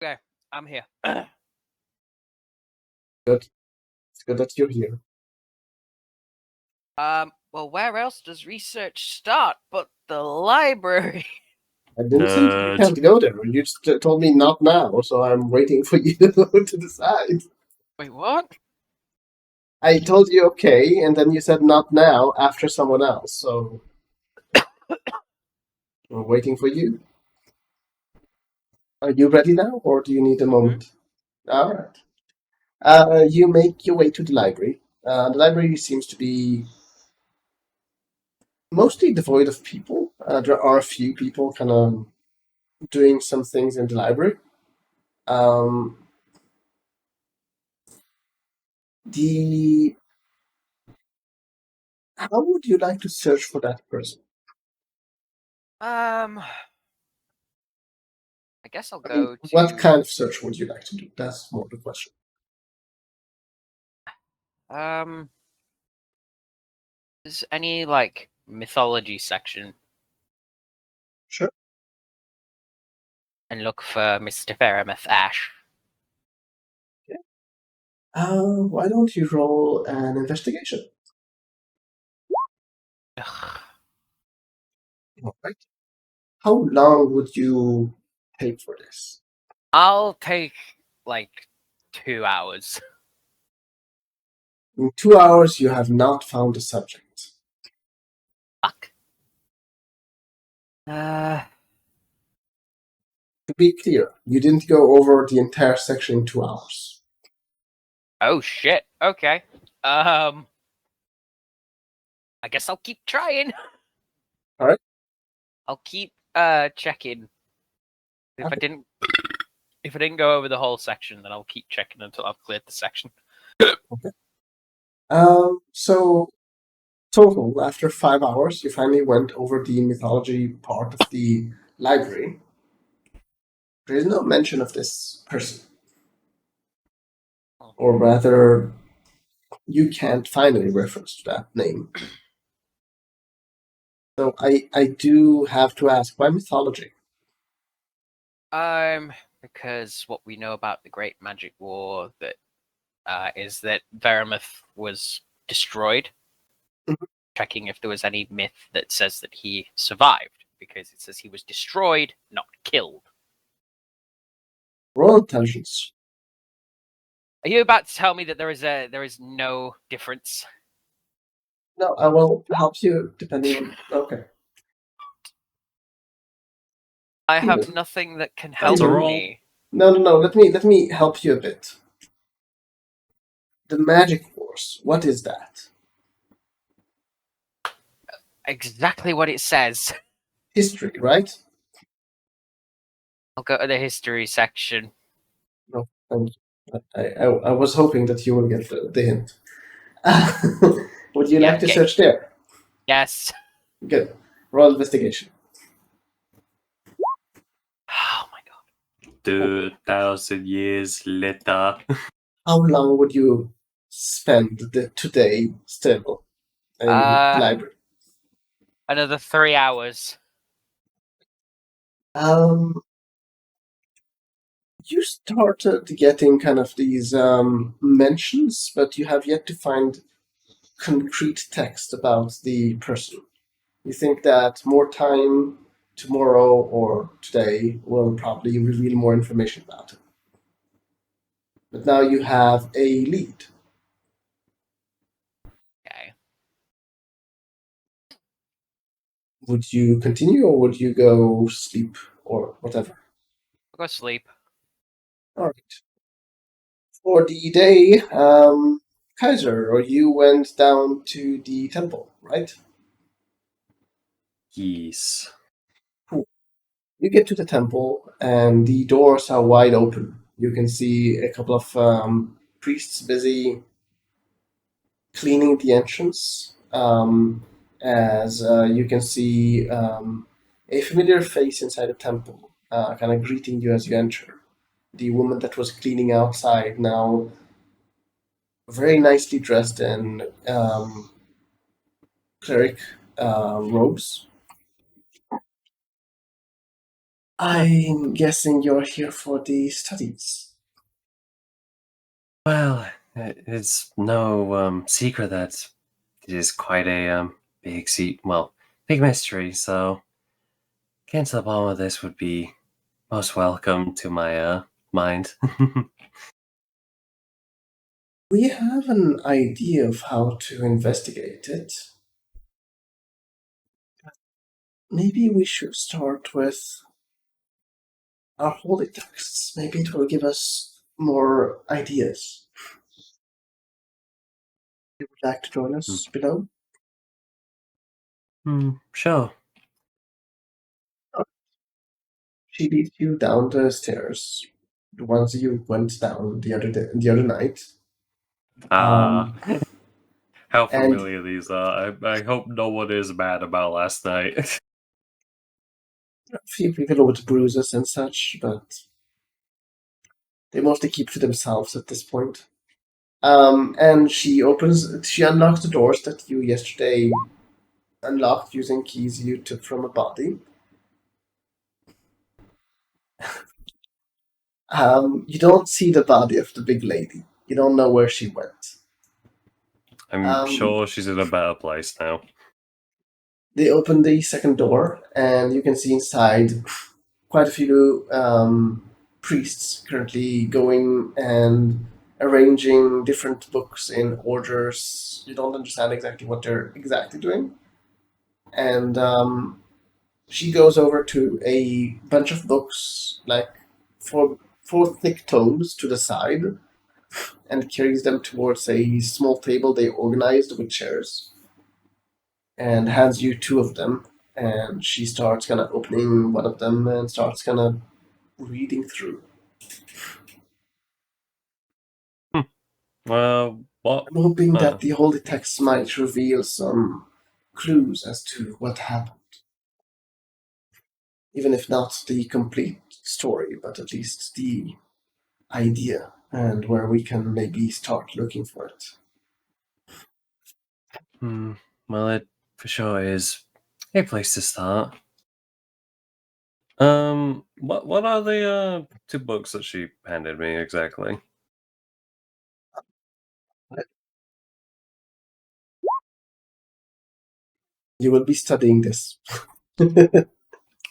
Okay, I'm here. Good. It's good that you're here. Well, where else does research start but the library? I didn't say you Nerd. can't go there. You just told me not now, so I'm waiting for you to decide. Wait, what? I told you okay, and then you said not now after someone else, so I'm waiting for you. Are you ready now, or do you need a moment? All right. You make your way to the library. The library seems to be mostly devoid of people. There are a few people kind of doing some things in the library. How would you like to search for that person? I guess I'll I mean, go to. what kind of search would you like to do? That's more the question. Is any like mythology section? Sure. And look for Mr. Verimuth Ash. Why don't you roll an investigation? Ugh. All right. How long would you take for this? I'll take like 2 hours. In 2 hours, you have not found the subject. Fuck. To be clear, you didn't go over the entire section in 2 hours. Oh shit. Okay. I guess I'll keep trying. All right. I'll keep checking. If Okay. I didn't go over the whole section, then I'll keep checking until I've cleared the section. Okay. So total, after 5 hours, you finally went over the mythology part of the library. There is no mention of this person. Or rather, you can't find any reference to that name. So I do have to ask, why mythology? Because what we know about the Great Magic War is that Veramuth was destroyed. Mhm. Checking if there was any myth that says that he survived, because it says he was destroyed, not killed. Roll intelligence. Are you about to tell me that there is no difference? No, I will help you depending on. Okay. I have Steven. nothing that can That's help a roll. me. No. Let me help you a bit. The Magic Force. What is that? Exactly what it says. History, right? I'll go to the history section. No, thank you. I was hoping that you would get the hint. Would you Yeah, like to okay. search there? Yes. Good. Roll investigation. Oh my god. 2,000 years later. How long would you spend today still in the library? Another 3 hours. You started getting kind of these mentions, but you have yet to find concrete text about the person. You think that more time tomorrow or today will probably reveal more information about it. But now you have a lead. Okay. Would you continue or would you go sleep or whatever? I'll go sleep. All right. For the day, Kaiser, or you went down to the temple, right? Yes. You get to the temple, and the doors are wide open. You can see a couple of priests busy cleaning the entrance. As you can see a familiar face inside the temple, kind of greeting you as you enter. The woman that was cleaning outside now, very nicely dressed in cleric robes. I'm guessing you're here for the studies. Well, it's no secret that it is quite a big mystery, so can't tell all of this would be most welcome to my mind. We have an idea of how to investigate it. Maybe we should start with our holy texts. Maybe it will give us more ideas. You would like to join us below? Sure. She leads you down the stairs. The ones you went down the other night. How And familiar these are. I hope no one is mad about last night. a few people with bruises and such, but they mostly keep to themselves at this point. And she unlocks the doors that you yesterday unlocked using keys you took from a body. You don't see the body of the big lady. You don't know where she went. I'm sure she's in a better place now. They open the second door, and you can see inside quite a few priests currently going and arranging different books in orders. You don't understand exactly what they're exactly doing. And she goes over to a bunch of books, like four thick tomes to the side, and carries them towards a small table they organized with chairs, and hands you two of them. And she starts kind of opening one of them and starts kind of reading through. What? I'm hoping that the holy text might reveal some clues as to what happened. Even if not the complete story, but at least the idea. and where we can maybe start looking for it. Well, it for sure is a place to start. What are the 2 books that she handed me exactly? You will be studying this.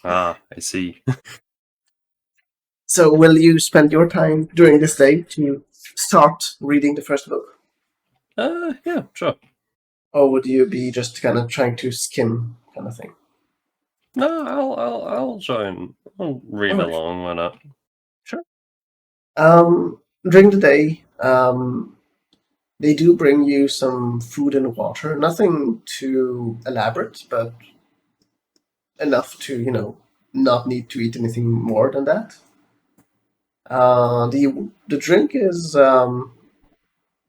Ah, I see. So will you spend your time during this day to start reading the first book? Yeah, sure. Or would you be just kind of trying to skim kind of thing? No, I'll join. I'll read Alright. along. Why not? Sure. During the day, they do bring you some food and water. Nothing too elaborate, but enough to, not need to eat anything more than that. The drink is the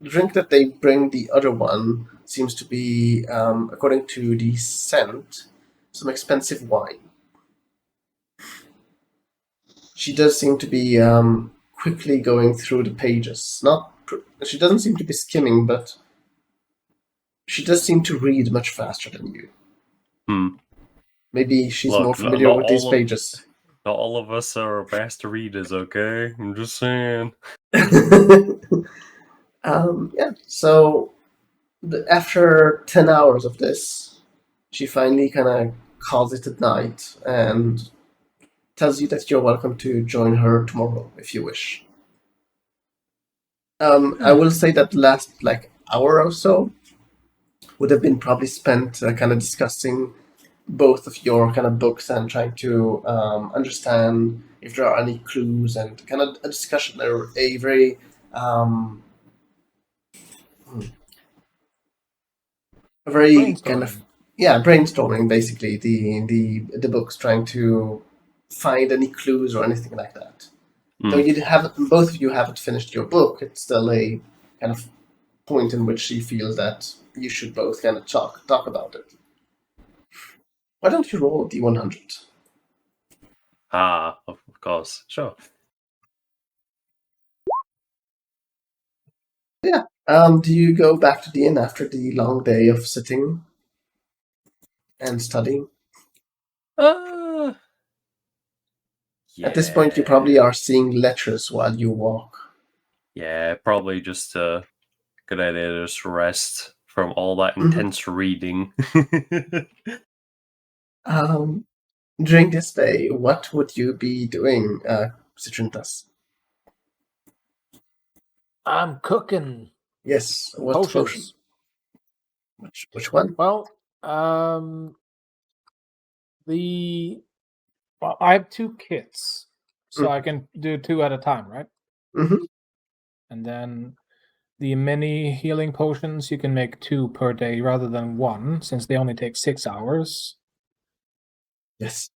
drink that they bring. The other one seems to be, according to the scent, some expensive wine. She does seem to be quickly going through the pages. She doesn't seem to be skimming, but she does seem to read much faster than you. Maybe she's more Look, familiar with these pages. not all of us are fast readers, okay? I'm just saying. Yeah. So after 10 hours of this, she finally kind of calls it at night and tells you that you're welcome to join her tomorrow if you wish. I will say that the last hour or so would have been probably spent kind of discussing both of your kind of books and trying to understand if there are any clues and kind of a discussion or a very kind of brainstorming basically the books, trying to find any clues or anything like that. Though both of you haven't finished your book, it's still a kind of point in which she feels that you should both kind of talk about it. Why don't you roll D100? Ah, of course, sure. Yeah. Do you go back to the inn after the long day of sitting and studying? Yeah. At this point, you probably are seeing letters while you walk. Yeah, probably just a good idea to just rest from all that intense reading. During this day, what would you be doing, Citrintas? I'm cooking. Yes, what Potions. potion? Which one? Well, I have 2 kits, so I can do 2 at a time, right? Mm-hmm. And then the mini healing potions, you can make 2 per day rather than 1, since they only take 6 hours. Yes.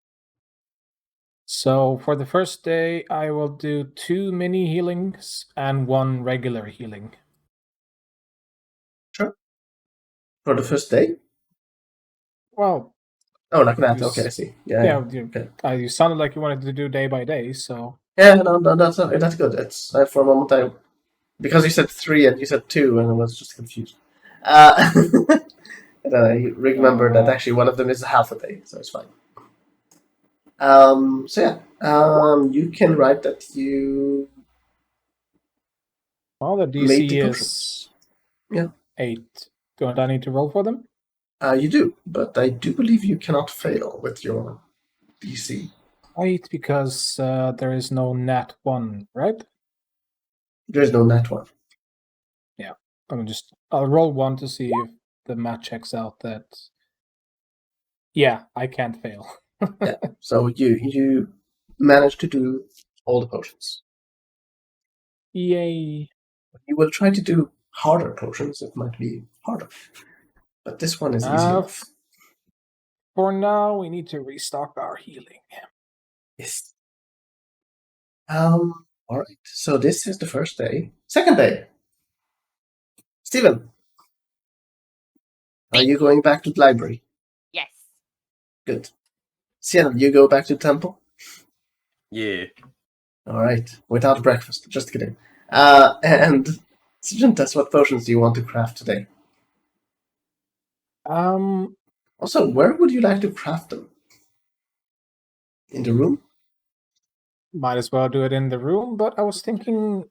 So for the first day, I will do 2 mini healings and 1 regular healing. Sure. For the first day? Well, oh, like that. Okay, I see. Yeah. Okay. You sounded like you wanted to do day by day, so Yeah, no, that's okay. That's good. It's for a moment because you said 3 and you said 2, and I was just confused. And then I remember that actually one of them is half a day, so it's fine. So yeah, you can write that you. Well, the made the DC potions. is 8. Don't I need to roll for them? You do, but I do believe you cannot fail with your DC. 8 because there is no nat 1, right? There is no nat 1. Yeah, I'll roll 1 to see if the math checks out. That I can't fail. Yeah, so you managed to do all the potions. Yay! You will try to do harder potions. It might be harder, but this one is easy enough. For now, we need to restock our healing. Yes. All right. So this is the first day. Second day. Steven, are you going back to the library? Yes. Good. Sienna, you go back to the temple? Yeah. All right. Without breakfast. Just kidding. And Sergeantess, what potions do you want to craft today? Also, where would you like to craft them? In the room? Might as well do it in the room, but I was thinking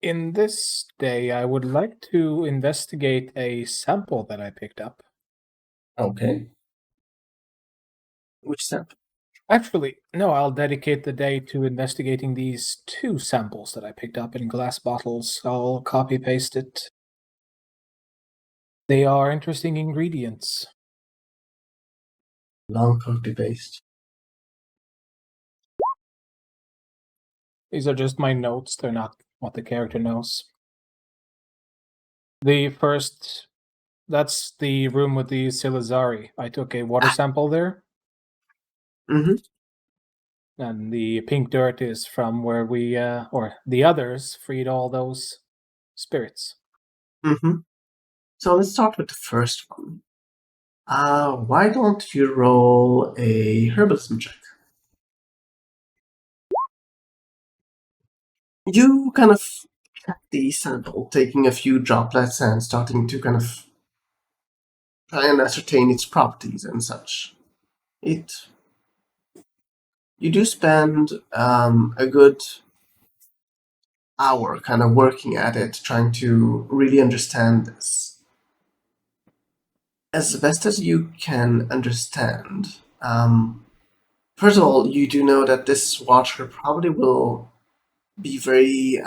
in this day I would like to investigate a sample that I picked up. Okay. Which sample? Actually, no, I'll dedicate the day to investigating these 2 samples that I picked up in glass bottles. I'll copy paste it. They are interesting ingredients. Long copy paste. These are just my notes, they're not what the character knows. The first, that's the room with the Silazari. I took a water sample there. Mm-hmm. And the pink dirt is from where we, or the others, freed all those spirits. Mm-hmm. So let's start with the first one. Why don't you roll a herbalism check? You kind of check the sample, taking a few droplets and starting to kind of try and ascertain its properties and such. You do spend a good hour kind of working at it, trying to really understand this. As best as you can understand, first of all, you do know that this water probably will be very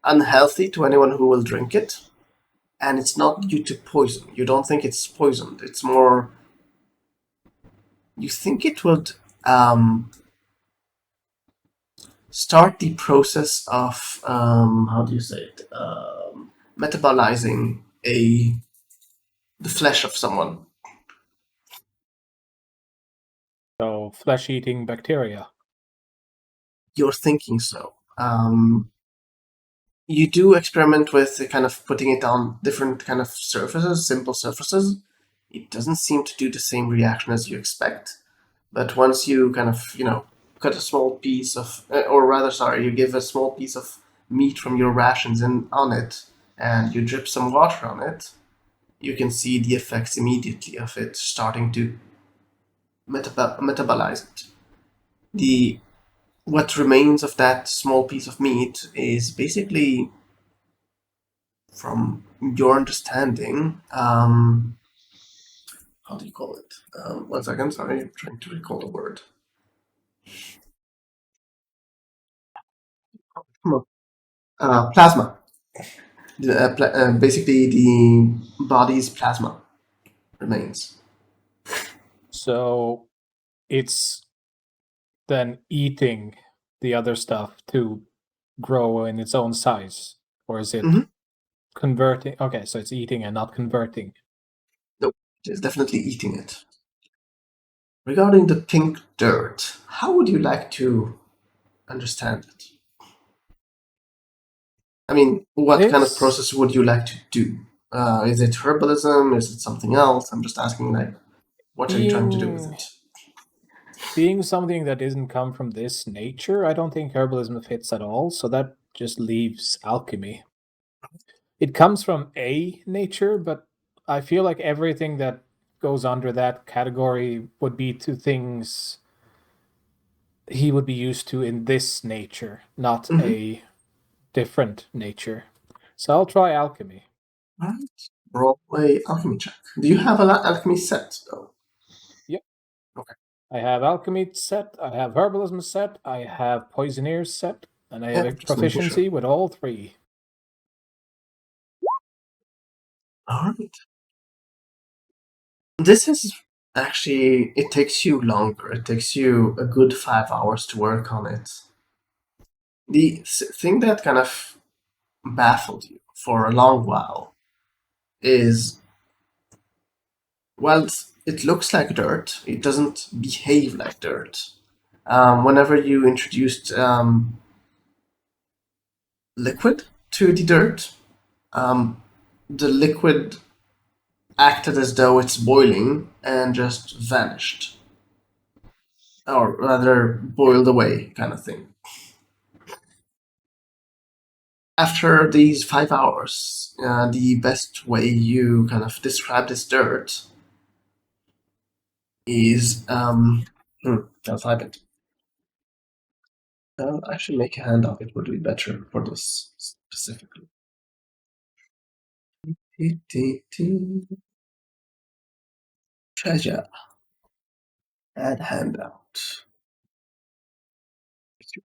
unhealthy to anyone who will drink it, and it's not due to poison. You don't think it's poisoned. It's more you think it would start the process of how do you say it, metabolizing the flesh of someone. So, flesh-eating bacteria. You're thinking so. You do experiment with kind of putting it on different kind of surfaces, simple surfaces. It doesn't seem to do the same reaction as you expect. But once you kind of, cut a small piece of, or rather, sorry, you give a small piece of meat from your rations on it, and you drip some water on it, you can see the effects immediately of it starting to metabolize it. What remains of that small piece of meat is basically, from your understanding, how do you call it? 1 second, sorry, I'm trying to recall the word. Plasma. Basically, the body's plasma remains. So, it's then eating the other stuff to grow in its own size? Or is it converting? Okay, so it's eating and not converting. Nope, it's definitely eating it. Regarding the pink dirt, how would you like to understand it? I mean, what kind of process would you like to do? Is it herbalism? Is it something else? I'm just asking, like, what are you trying to do with it? Being something that doesn't come from this nature, I don't think herbalism fits at all, so that just leaves alchemy. It comes from a nature, but I feel like everything that goes under that category would be to things he would be used to in this nature, not a different nature. So I'll try alchemy. Alright. Roll a alchemy check. Do you have an alchemy set, though? Yep. Okay. I have alchemy set, I have herbalism set, I have poisoneers set, and I have a proficiency with all 3. Alright. This is actually, it takes you longer. It takes you a good 5 hours to work on it. The thing that kind of baffled you for a long while is, well, it looks like dirt. It doesn't behave like dirt. Whenever you introduced liquid to the dirt, the liquid acted as though it's boiling and just vanished. Or rather, boiled away, kind of thing. after these 5 hours, the best way you kind of describe this dirt is I'll type it. I'll actually make a handout. It would be better for this specifically. Treasure. Add handout.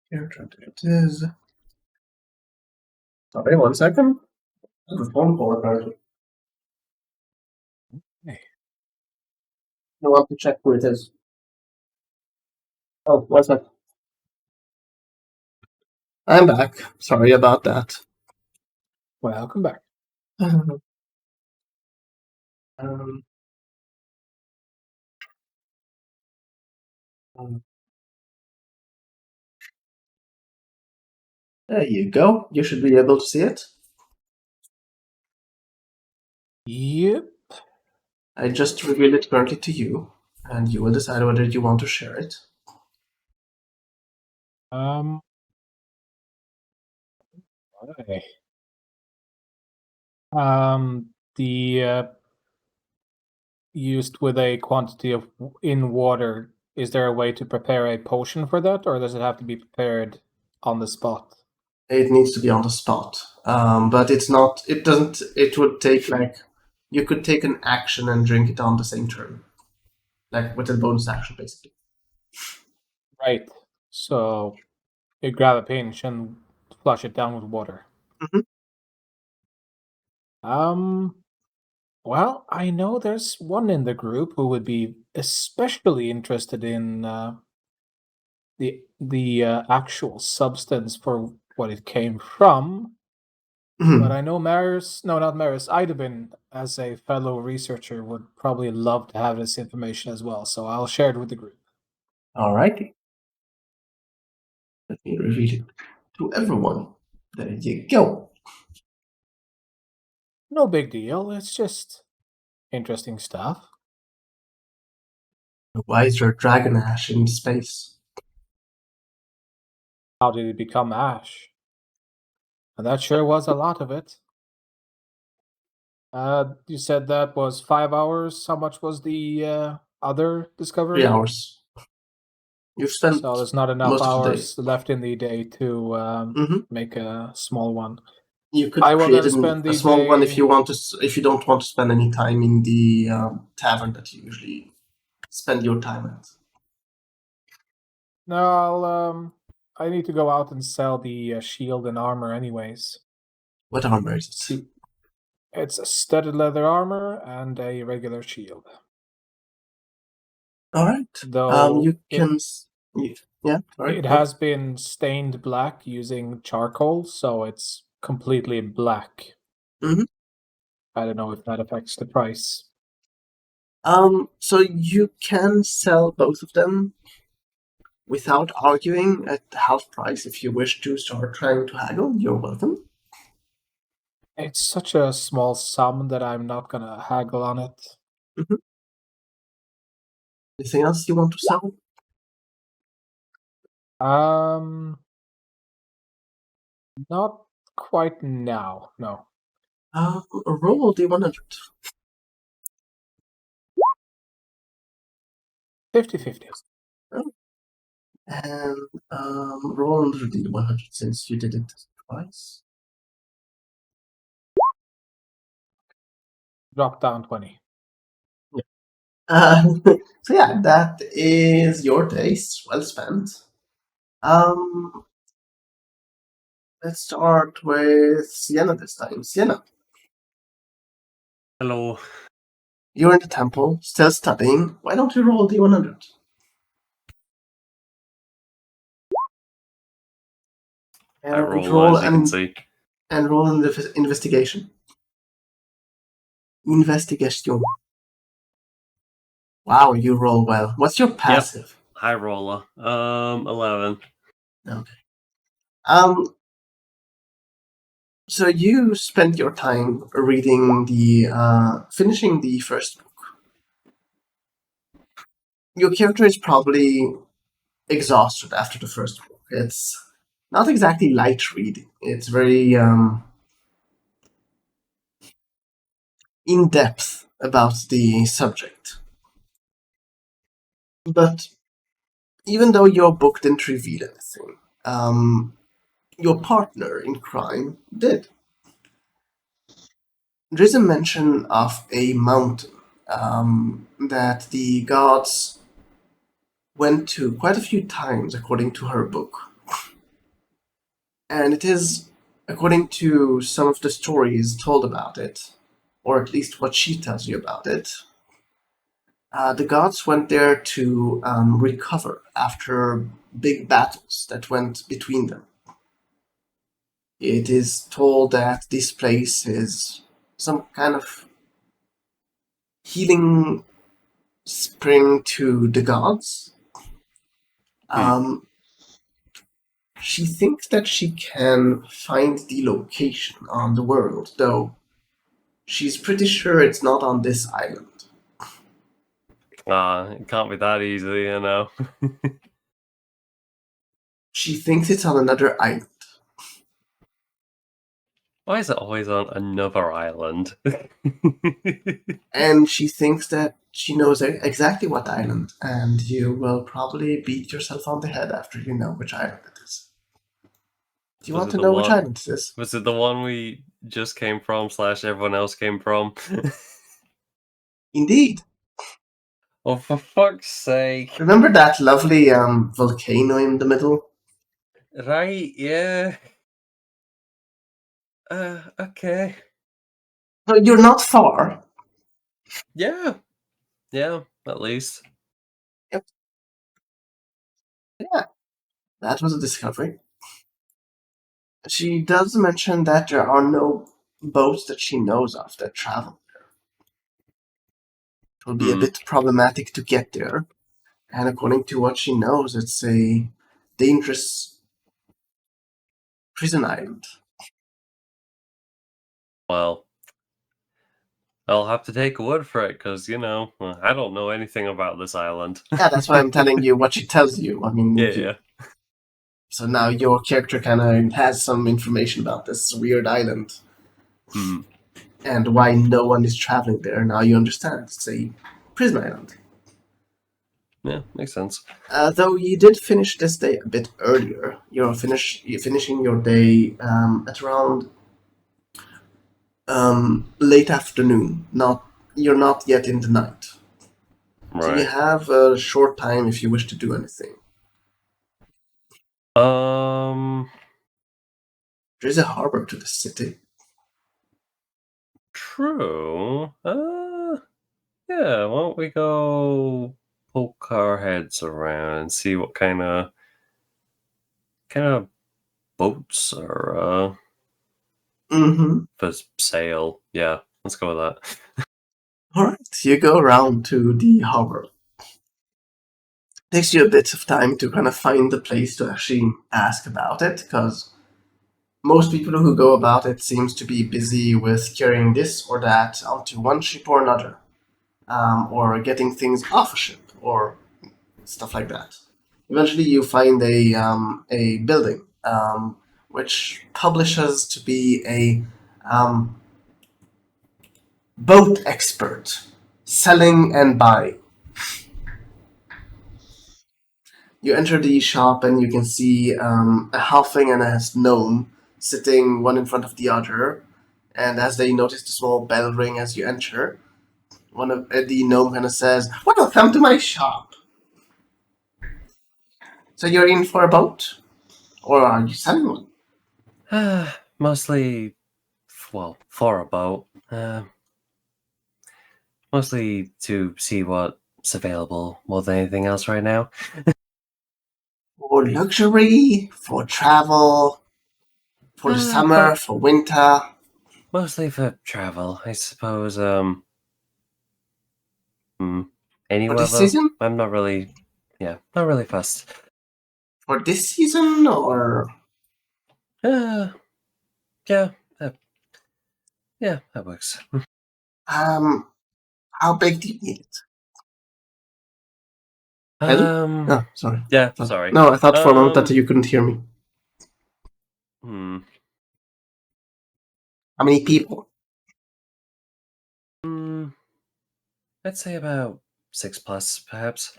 Here, it is. Sorry, 1 second. I have a phone call apparently. Hey. I want to check who it is. Oh, what's that? I'm back. Sorry about that. Welcome back. Um, there you go. You should be able to see it. Yep. I just revealed it currently to you, and you will decide whether you want to share it. Okay. The used with a quantity of in water. Is there a way to prepare a potion for that, or does it have to be prepared on the spot? It needs to be on the spot, but it's not. It doesn't. It would take you could take an action and drink it on the same turn, like with a bonus action, basically. Right. So you grab a pinch and flush it down with water. Mhm. Well, I know there's one in the group who would be especially interested in the actual substance for what it came from. But I know Maris, no, not Maris, Idabin, as a fellow researcher, would probably love to have this information as well. So I'll share it with the group. Alrighty. Let me reveal it to everyone. There you go. No big deal. It's just interesting stuff. Why is there dragon ash in space? How did it become ash? And that sure was a lot of it. You said that was 5 hours. How much was the other discovery? 3 hours. You've spent So there's not enough most of the day. hours left in the day to make a small one. You could I will create then spend a the small one if day- you want to. If you don't want to spend any time in the tavern that you usually spend your time at. No, I need to go out and sell the shield and armor anyways. What armor is it? See, it's a studded leather armor and a regular shield. All right. Though you can. Yeah. All right. it has been stained black using charcoal, so it's completely black. Mhm. I don't know if that affects the price. So you can sell both of them without arguing at half price. If you wish to start trying to haggle, you're welcome. It's such a small sum that I'm not gonna haggle on it. Anything else you want to sell? Not quite now, no. Roll D100. 50-50. And roll under D100 since you did it twice. Drop down 20. So yeah, that is your days well spent. Let's start with Sienna this time. Sienna, Hello. you're in the temple, still studying. Why don't you roll D100? I roll, as you can see. And roll an investigation. Investigation. Wow, you roll well. What's your passive? High roller. 11. Okay. So you spent your time reading finishing the first book. Your character is probably exhausted after the first book. not exactly light reading. It's very in depth about the subject. But even though your book didn't reveal anything, your partner in crime did. There's a mention of a mountain that the gods went to quite a few times, according to her book. And it is, according to some of the stories told about it, or at least what she tells you about it, the gods went there to recover after big battles that went between them. It is told that this place is some kind of healing spring to the gods. She thinks that she can find the location on the world, though she's pretty sure it's not on this island. It can't be that easy, you know. She thinks it's on another island. Why is it always on another island? And she thinks that she knows exactly what island, and you will probably beat yourself on the head after you know which island it is. Do you want to know which island it is? Was it the one we just came from / everyone else came from? Indeed. Oh, for fuck's sake. Remember that lovely volcano in the middle? Right, yeah. Okay. No, you're not far. Yeah. Yeah, at least. Yep. Yeah, that was a discovery. She does mention that there are no boats that she knows of that travel there. It will be a bit problematic to get there, and according to what she knows, it's a dangerous prison island. Well, I'll have to take a word for it, because, you know, I don't know anything about this island. Yeah, that's why I'm telling you what she tells you. I mean, Yeah. So now your character kind of has some information about this weird island. And why no one is traveling there. Now you understand. It's a prison island. Yeah, makes sense. Though you did finish this day a bit earlier. You're finishing your day at around late afternoon. You're not yet in the night. Right. So you have a short time if you wish to do anything. There's a harbor to the city. True. Yeah, why don't we go poke our heads around and see what kind of boats are for sale. Yeah, let's go with that. Alright, you go around to the harbor. Takes you a bit of time to kind of find the place to actually ask about it, because most people who go about it seems to be busy with carrying this or that onto one ship or another, or getting things off a ship, or stuff like that. Eventually, you find a building which publishes to be a boat expert, selling and buying. You enter the shop and you can see a halfling and a gnome sitting one in front of the other. And as they notice the small bell ring as you enter, one of the gnome kind of says, "Welcome to my shop." So you're in for a boat, or are you selling one? Mostly, well, for a boat. Mostly to see what's available more than anything else right now. For luxury, for travel, for the summer, for winter. Mostly for travel, I suppose. Any For weather. this season? I'm not really fussed. For this season, or Yeah, that works. how big do you need it? Oh, sorry. Yeah, sorry. No, I thought for a moment that you couldn't hear me. Hmm. How many people? Hmm. I'd say about 6+, perhaps.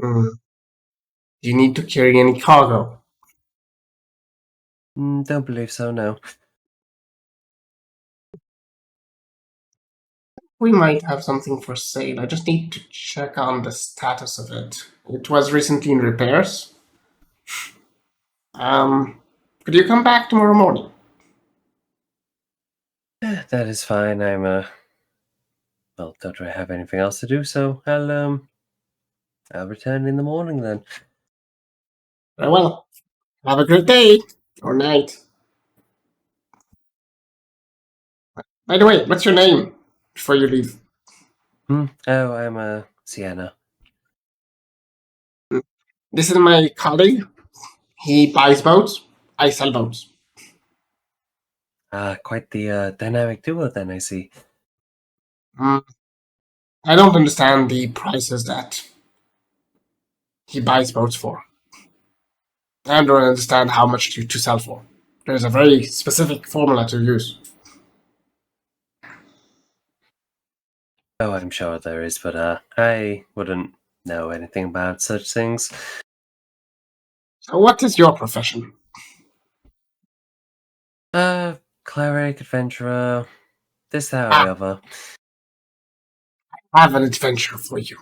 Do you need to carry any cargo? Don't believe so, no. We might have something for sale. I just need to check on the status of it. It was recently in repairs. Could you come back tomorrow morning? That is fine. Well, don't really have anything else to do, so I'll return in the morning then. Very well. Have a great day or night. By the way, what's your name before you leave? Oh, I'm Sienna. This is my colleague. He buys boats. I sell boats. Quite the dynamic duo then, I see. I don't understand the prices that he buys boats for. I don't understand how much to sell for. There's a very specific formula to use. Oh, I'm sure there is, but I wouldn't know anything about such things. So what is your profession? Cleric, adventurer, this, that, or Ah. the other. I have an adventure for you.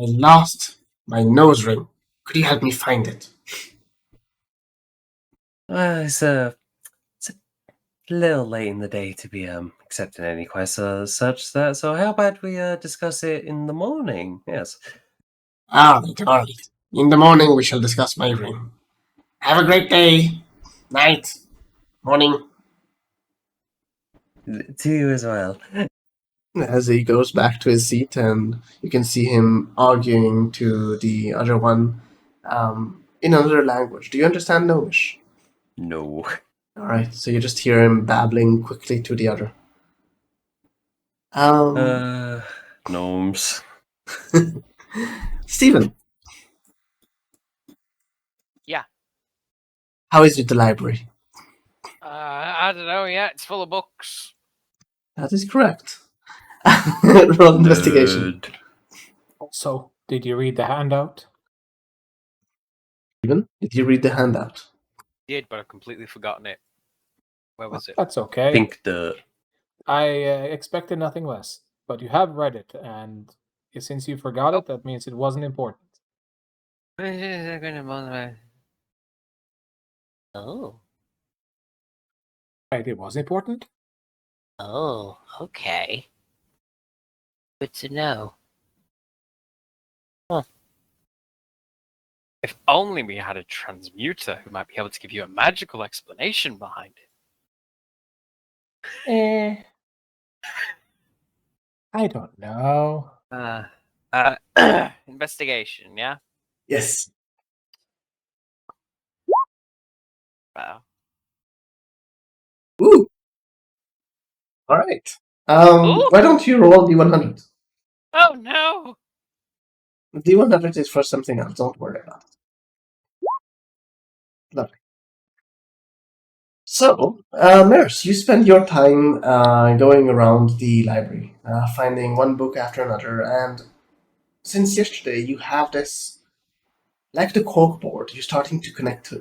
I lost my nose ring. Could you help me find it? It's a little late in the day to be accepting any quests such that. So how about we discuss it in the morning? Yes. Alright, alright. In the morning we shall discuss my ring. Have a great day, night, morning. To you as well. As he goes back to his seat, and you can see him arguing to the other one in another language. Do you understand Gnomish? No. Alright, so you just hear him babbling quickly to the other. Gnomes. Stephen. Yeah. How is it the library? I don't know yet. It's full of books. That is correct. Roll investigation. Nerd. Also, did you read the handout? Stephen, did you read the handout? Did, but I've completely forgotten it. Where was it? That's okay. Think the I expected nothing less, but you have read it, and since you forgot it, that means it wasn't important. Oh. Right, it was important? Oh, okay. Good to know. Huh. If only we had a transmuter who might be able to give you a magical explanation behind it. I don't know. Investigation, yeah? Yes. Wow. Ooh. Alright. Ooh. Why don't you roll D100? Oh no! D100 is for something else, don't worry about it. Lovely. So, Maris, you spend your time going around the library, finding one book after another, and since yesterday you have this, like the corkboard, you're starting to connect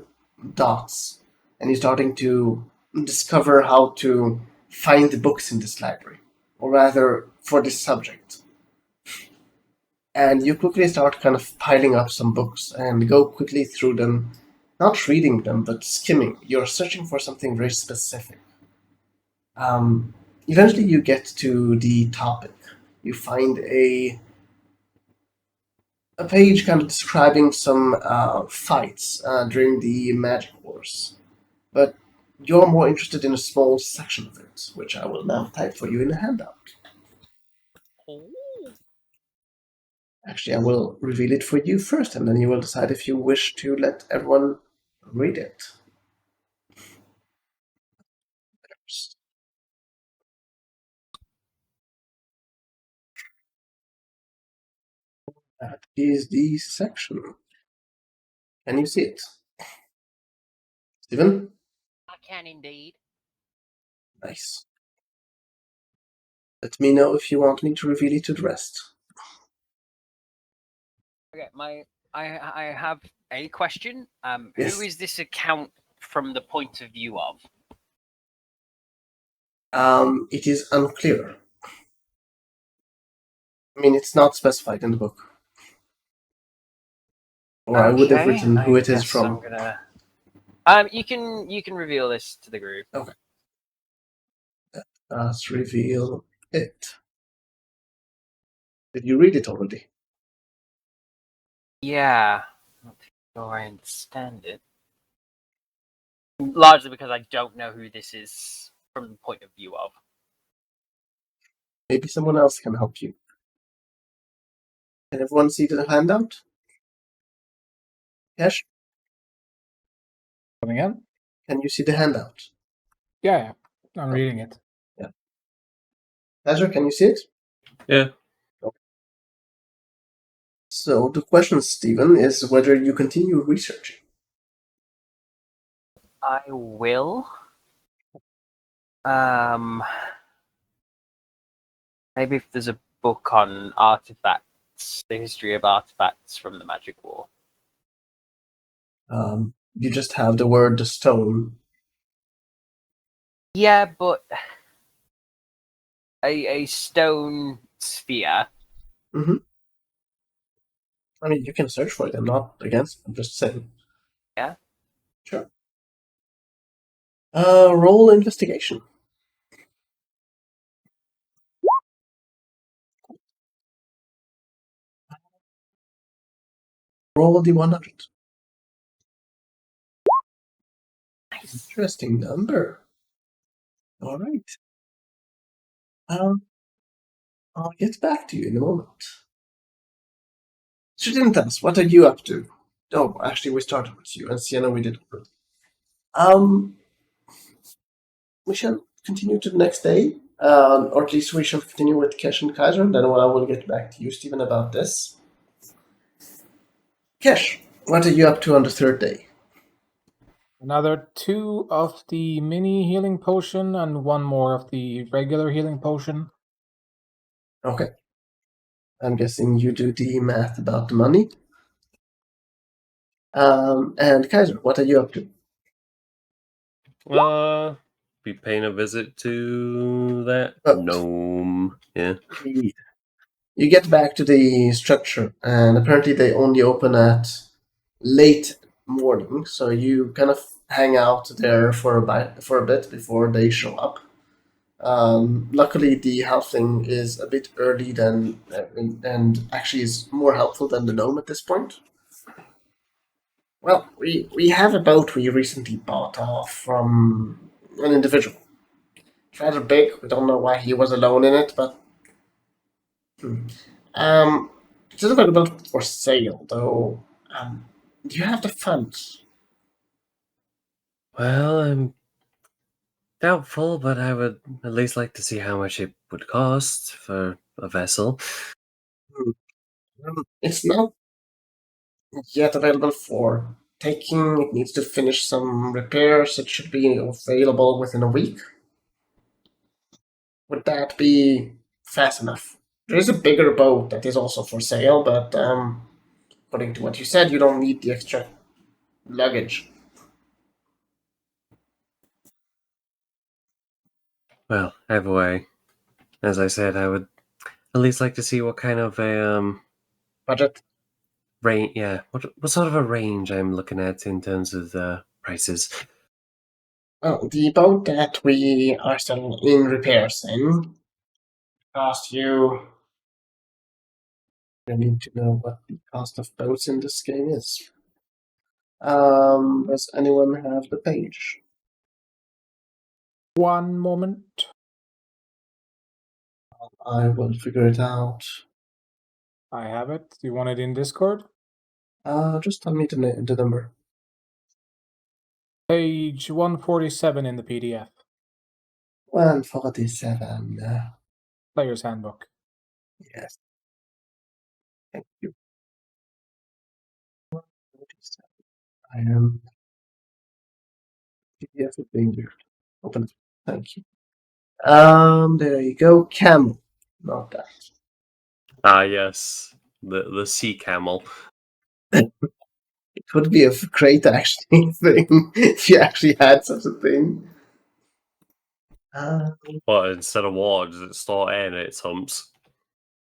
dots, and you're starting to discover how to find the books in this library, or rather, for this subject. And you quickly start kind of piling up some books and go quickly through them, not reading them, but skimming. You're searching for something very specific. Eventually, you get to the topic. You find a page kind of describing some fights during the Magic Wars, but you're more interested in a small section of it, which I will now type for you in a handout. Oh. Actually, I will reveal it for you first, and then you will decide if you wish to let everyone read it. That is the section. Can you see it? Steven? I can indeed. Nice. Let me know if you want me to reveal it to the rest. Okay, I have a question. Yes. Who is this account from the point of view of? It is unclear. I mean, it's not specified in the book. Or I would have written who it is from. You can reveal this to the group. Okay. Let's reveal it. Did you read it already? Yeah. I'm not sure I understand it. Largely because I don't know who this is from the point of view of. Maybe someone else can help you. Can everyone see the handout? Yes? Coming in? Can you see the handout? Yeah. I'm reading it. Azure, can you see it? Yeah. So the question, Stephen, is whether you continue researching. I will. Maybe if there's a book on artifacts, the history of artifacts from the Magic War. You just have the word the stone. Yeah, but a stone sphere. Mm-hmm. I mean, you can search for it. I'm not against it. I'm just saying. Yeah. Sure. Roll investigation. Roll the 100. Nice. Interesting number. All right. I'll get back to you in a moment. Studentas, what are you up to? Oh, actually, we started with you, and Sienna we did. We shall continue to the next day, or at least we shall continue with Kesh and Kaiser, and then I will get back to you, Stephen, about this. Kesh, what are you up to on the third day? Another 2 of the mini healing potion and 1 more of the regular healing potion. Okay. I'm guessing you do the math about the money. And Kaiser, what are you up to? Be paying a visit to that Boat. gnome. Yeah. You get back to the structure, and apparently they only open at late morning, so you kind of hang out there for a bit before they show up. Luckily, the halfling is a bit early and actually is more helpful than the gnome at this point. Well, we have a boat we recently bought off from an individual. It's rather big. We don't know why he was alone in it, but it's available for sale though. Do you have the funds? Well, I'm doubtful, but I would at least like to see how much it would cost for a vessel. It's not yet available for taking. It needs to finish some repairs. It should be available within a week. Would that be fast enough? There is a bigger boat that is also for sale, but according to what you said, you don't need the extra luggage. Well, either way, as I said, I would at least like to see what kind of a Budget? range. Yeah, what sort of a range I'm looking at in terms of the prices. Well, the boat that we are still in repairs in cost you. I need to know what the cost of boats in this game is. Does anyone have the page? 1 moment. I will figure it out. I have it. Do you want it in Discord? Just tell me the number. Page 147 in the PDF. 147. Player's Handbook. Yes. Thank you. 147. I am Yes, it's being weird. Open it. Thank you. There you go. Camel. Not that. Ah, yes. The sea camel. It would be a great actually thing if you actually had such a thing. But instead of water, does it store air in its humps?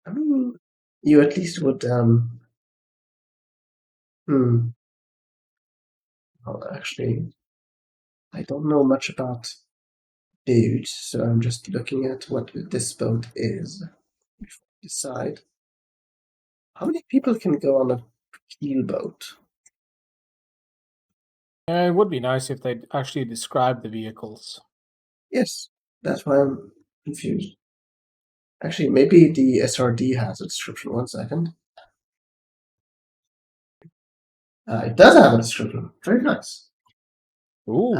I mean, you at least would. Well, actually, I don't know much about boats, so I'm just looking at what this boat is before I decide. How many people can go on a keelboat? It would be nice if they'd actually describe the vehicles. Yes, that's why I'm confused. Actually, maybe the SRD has a description. 1 second. It does have a description. Very nice. Ooh.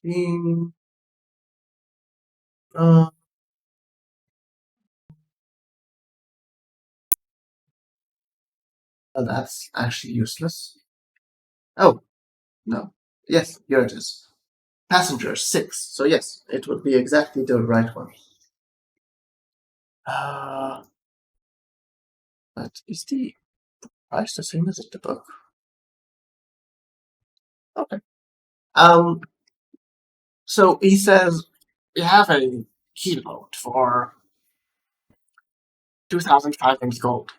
Being, oh, that's actually useless. Oh, no. Yes, here it is. Passengers 6. So yes, it would be exactly the right one. But is the price the same as in the book? Okay. So he says you have a keelboat for 2,500 gold.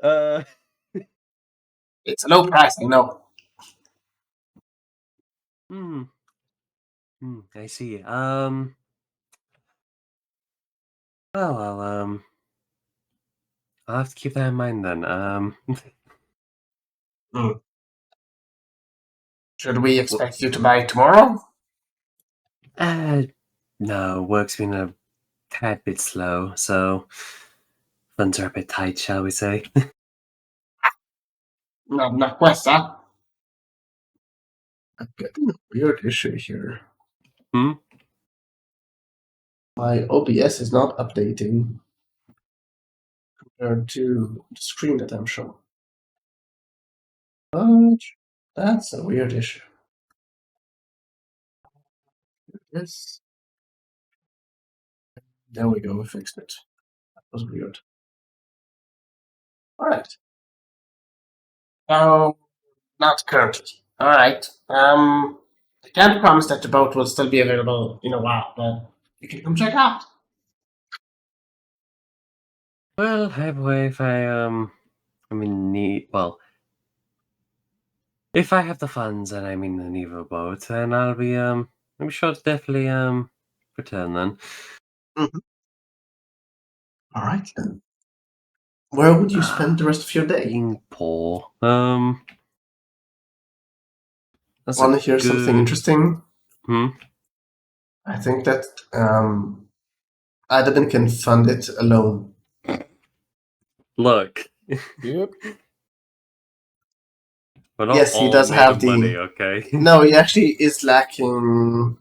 Uh, It's a low price, I know. I see. Well, I'll have to keep that in mind then. Should we expect you to buy it tomorrow? No, work's been a tad bit slow, so funds are a bit tight, shall we say? No, not quest, huh? I'm getting a weird issue here. My OBS is not updating compared to the screen that I'm showing. But that's a weird issue. Yes. There we go, we fixed it. That was weird. Alright. Oh, not currently. Alright. I can't promise that the boat will still be available in a while, but you can come check out. Well, if I'm in need, well, if I have the funds and I'm in the need of a boat, then I'm sure to definitely return then. Mm-hmm. Alright then. Where would you spend the rest of your day? Being poor. That's Want to hear something interesting? Hmm? I think that Adabin can fund it alone. Look. Yep. We're not Yes, he all does made have of the money, okay? No, he actually is lacking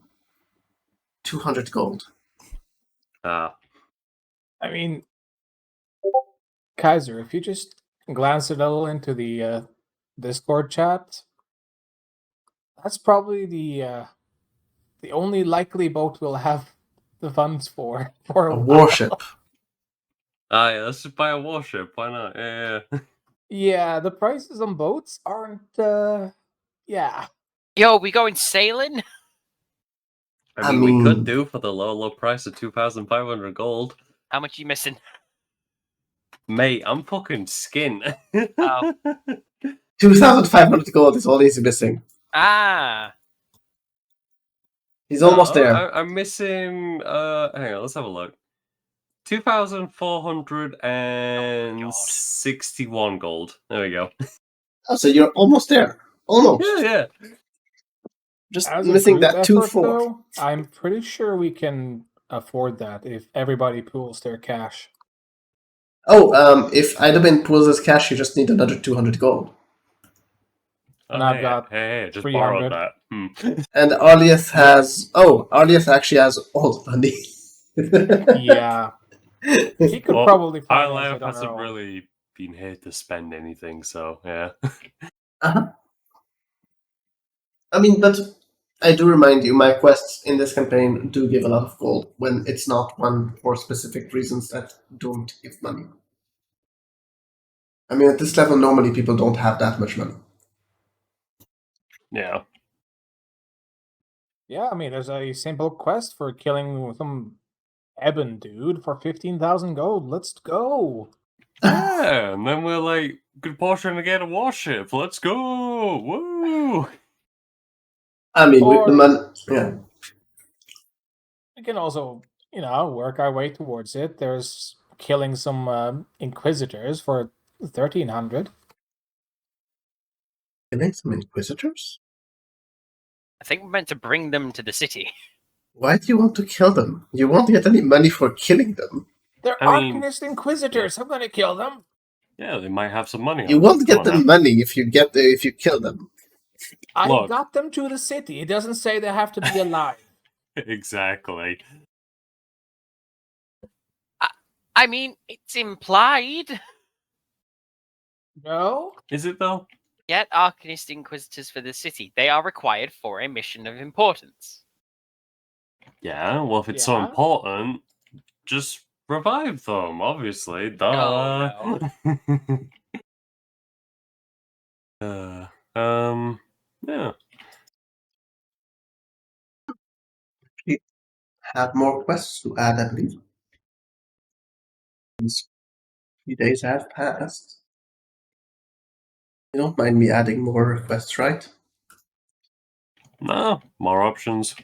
200 gold. Ah. I mean, Kaiser, if you just glance a little into the Discord chat, that's probably the only likely boat we'll have the funds for a A while. warship. Ah, yeah, let's just buy a warship. Why not? Yeah. Yeah, the prices on boats aren't. Yeah. Yo, we going sailing? I mean, we could do for the low price of 2,500 gold. How much are you missing? Mate, I'm fucking skin. Oh. 2,500 gold is all he's missing. Ah. He's almost there. I'm missing. Hang on, let's have a look. 2,461 gold. There we go. Oh, so you're almost there. Almost. Yeah. Just As missing a group that effort, 2-4. though, I'm pretty sure we can afford that if everybody pools their cash. Oh, if Idabin pulls his cash, you just need another 200 gold. And I've got just 300. borrowed that. And Arlieth has... Oh, Arlieth actually has all the money. Yeah. He could probably finance Arlieth it on hasn't her own. really been here to spend anything, so yeah. Uh-huh. I mean, but I do remind you, my quests in this campaign do give a lot of gold when it's not one for specific reasons that don't give money. I mean, at this level, normally people don't have that much money. Yeah. Yeah, I mean, there's a simple quest for killing some Eben dude for 15,000 gold. Let's go. Yeah, and then we're like, good portion to get a warship. Let's go! Woo! I mean, Or- the money. Yeah. We can also, work our way towards it. There's killing some inquisitors for 1,300. Killing some inquisitors? I think we're meant to bring them to the city. Why do you want to kill them? You won't get any money for killing them. They're I mean- Arcanist inquisitors. I'm gonna kill them. Yeah, they might have some money. You on won't them. get Come on the money if you kill them. I Look. got them to the city. It doesn't say they have to be alive. now. Exactly. I mean, it's implied. No? Is it though? Get Arcanist Inquisitors for the city. They are required for a mission of importance. Yeah, well, if it's so Yeah. important, just revive them, obviously. Duh. No, Yeah. Have more quests to add, I believe. These few days have passed. You don't mind me adding more requests, right? No, more options.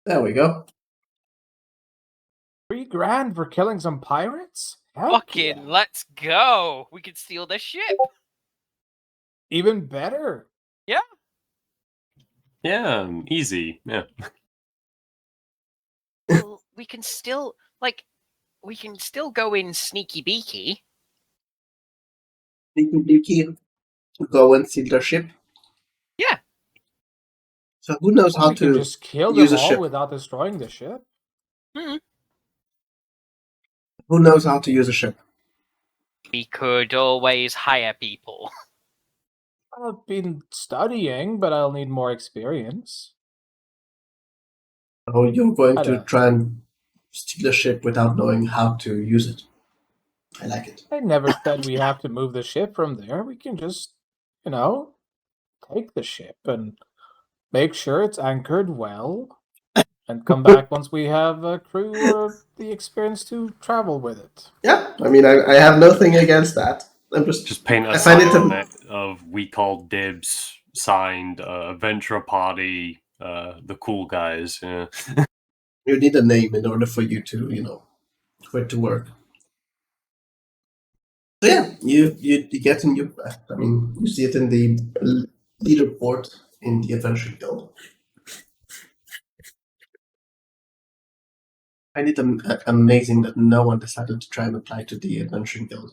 There we go. 3 grand for killing some pirates? Heck fucking yeah. let's go. We could steal their ship. Even better. Yeah, easy. Yeah. Well, we can still go in sneaky beaky. Sneaky Beaky to go and steal their ship. Yeah. So who knows Or how we can to just kill use them a all ship? without destroying the ship. Who knows how to use a ship? We could always hire people. I've been studying, but I'll need more experience. Oh, you're going I to don't- try and steal a ship without knowing how to use it. I like it. I never said we have to move the ship from there. We can just, take the ship and make sure it's anchored well and come back once we have a crew or the experience to travel with it. Yeah, I mean, I have nothing against that. I'm Just paint a I find it sign on to, it of "We call dibs," signed "Adventure Party," the cool guys. Yeah. you need a name in order for you to, for it to work. So yeah, you get a new quest. I mean, you see it in the leaderboard in the Adventure Guild. I find it amazing that no one decided to try and apply to the Adventure Guild.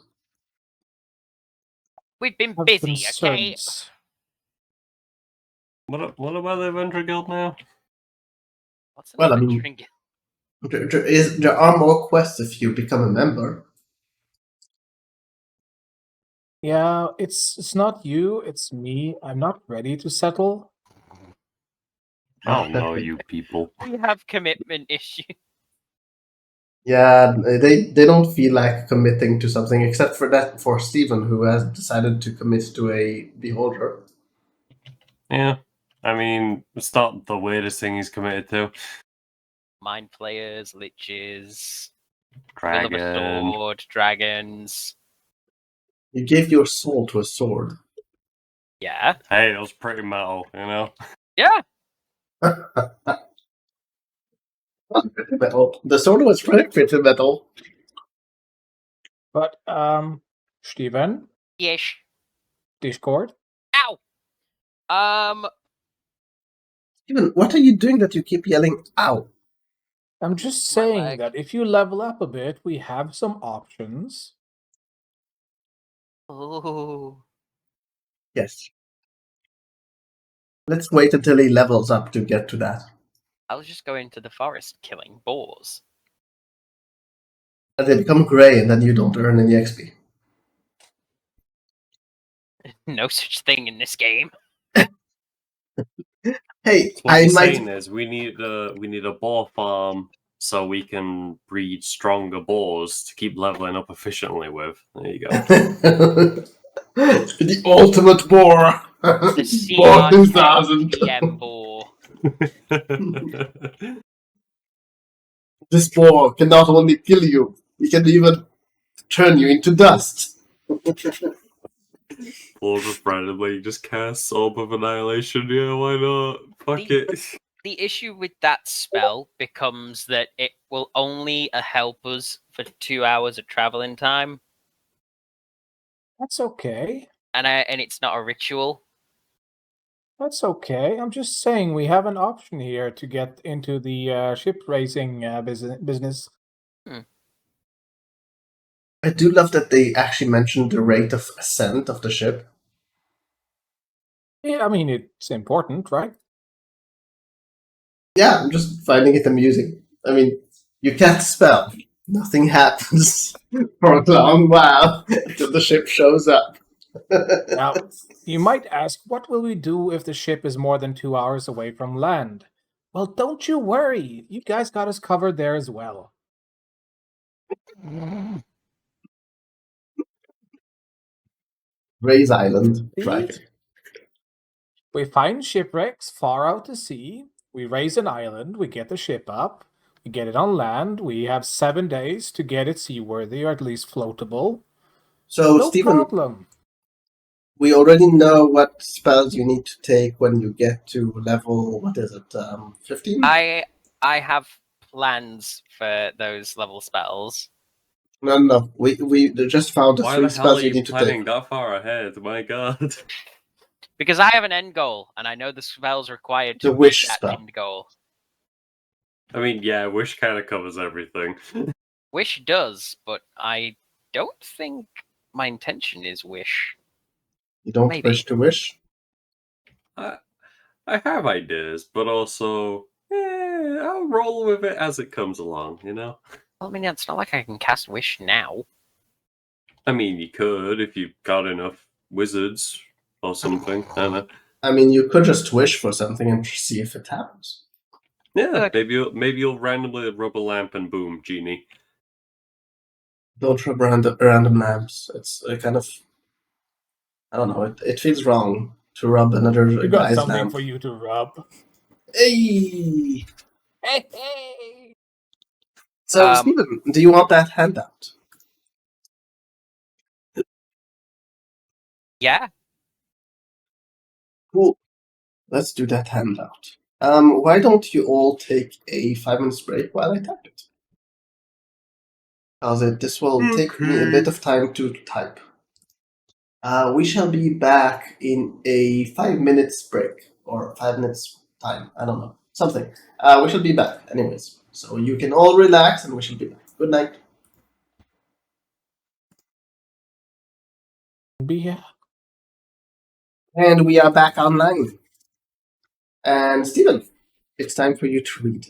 We've been Have busy, okay? concerns. What about the Adventure Guild now? What's an Well, I mean- adventuring guild? There are more quests if you become a member. Yeah, it's not you, it's me. I'm not ready to settle. Oh no, you people. We have commitment issues. Yeah, they don't feel like committing to something except for Stephen, who has decided to commit to a beholder. Yeah. I mean, it's not the weirdest thing he's committed to. Mind flayers, liches, will of a Dragon. sword, dragons. You gave your soul to a sword. Yeah. Hey, it was pretty metal, you know? Yeah. Metal. The sword was pretty metal. But Steven, Yes. Discord. Ow. Stephen, what are you doing that you keep yelling, ow? I'm just My saying leg. that if you level up a bit, we have some options. Oh. Yes. Let's wait until he levels up to get to that. I was just going to the forest killing boars. And they become gray, and then you don't earn any XP. No such thing in this game. Hey, What I he's might. saying is we need a boar farm so we can breed stronger boars to keep leveling up efficiently with. There you go. The ultimate boar. The Boar CR10 2000. TM boar. This boar can not only kill you, he can even turn you into dust. Or just randomly just cast Orb of Annihilation. Yeah, why not? Fuck it. The issue with that spell becomes that it will only help us for 2 hours of traveling time, That's okay. and it's not a ritual. That's okay. I'm just saying we have an option here to get into the ship racing business. I do love that they actually mentioned the rate of ascent of the ship. Yeah, I mean, it's important, right? Yeah, I'm just finding it amusing. I mean, you cast spell, nothing happens for a long while until the ship shows up. Now, you might ask, what will we do if the ship is more than 2 hours away from land? Well, don't you worry. You guys got us covered there as well. Ray's Island, right? We find shipwrecks far out to sea. We raise an island. We get the ship up. We get it on land. We have 7 days to get it seaworthy or at least floatable. So, No Stephen, problem. we already know what spells you need to take when you get to level, what is it, 15? I have plans for those level spells. No. We just found the Why 3 the hell spells are you you need to planning take. that far ahead? My god. Because I have an end goal, and I know the spells required to The reach wish that spell. end goal. I mean, yeah, Wish kind of covers everything. Wish does, but I don't think my intention is wish. You don't Maybe. wish to wish? I have ideas, but also, I'll roll with it as it comes along, you know? Well, I mean, it's not like I can cast wish now. I mean, you could if you've got enough wizards or something. I don't know. I mean, you could just wish for something and see if it happens. Yeah, Good. maybe you'll randomly rub a lamp and boom, genie. Don't rub random lamps. It's a kind of, I don't know, it feels wrong to rub another You got guy's something lamp. for you to rub. Hey! Hey! So, Stephen, do you want that handout? Yeah. Cool. Let's do that handout. Why don't you all take a 5 minutes break while I type it? Because this will take me a bit of time to type. We shall be back in a 5 minutes break, or 5 minutes time, I don't know, something. We shall be back anyways. So you can all relax and we shall be back. Good night. And we are back online. And Stephen, it's time for you to read.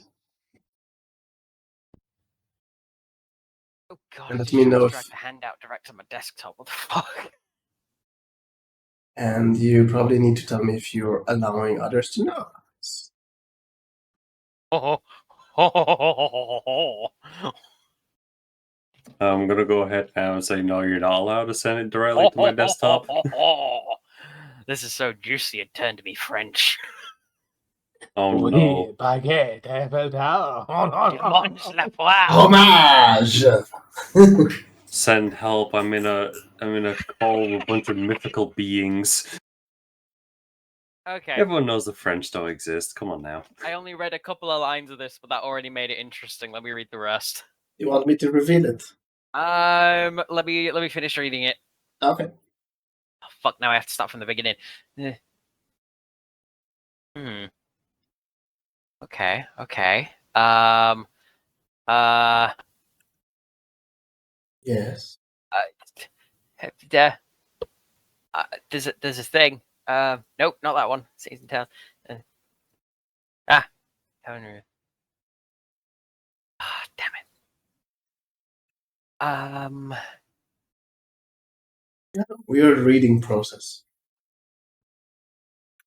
Oh god, And I let just me tried know to if- drag the handout direct on my desktop. What the fuck? And you probably need to tell me if you're allowing others to know. I'm gonna go ahead now and say no, you're not allowed to send it directly to my desktop. This is so juicy, it turned to me French. Oh no. Baguette, Eiffel Tower. Mange la poire. Homage! Send help, I'm in a call with a bunch of mythical beings. Okay, Everyone knows the French don't exist. Come on now. I only read a couple of lines of this, but that already made it interesting. Let me read the rest. You want me to reveal it? Let me finish reading it. Okay. Oh, fuck, now I have to start from the beginning. Okay. Yes. There's a thing. Nope, not that one. Season 10. Damn it. Weird reading process.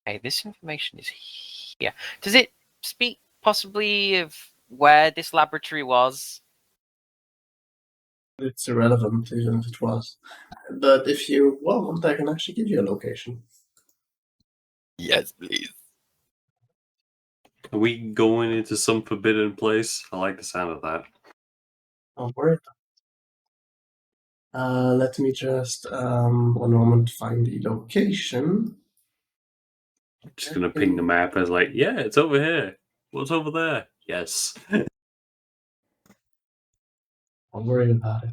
Okay, this information is here. Does it speak possibly of where this laboratory was? It's irrelevant, even if it was. But if you want, I can actually give you a location. Yes, please. Are we going into some forbidden place? I like the sound of that. Don't worry. Let me just one moment find the location. Just gonna ping the map as like, yeah, it's over here. What's over there? Yes. Don't worry about it.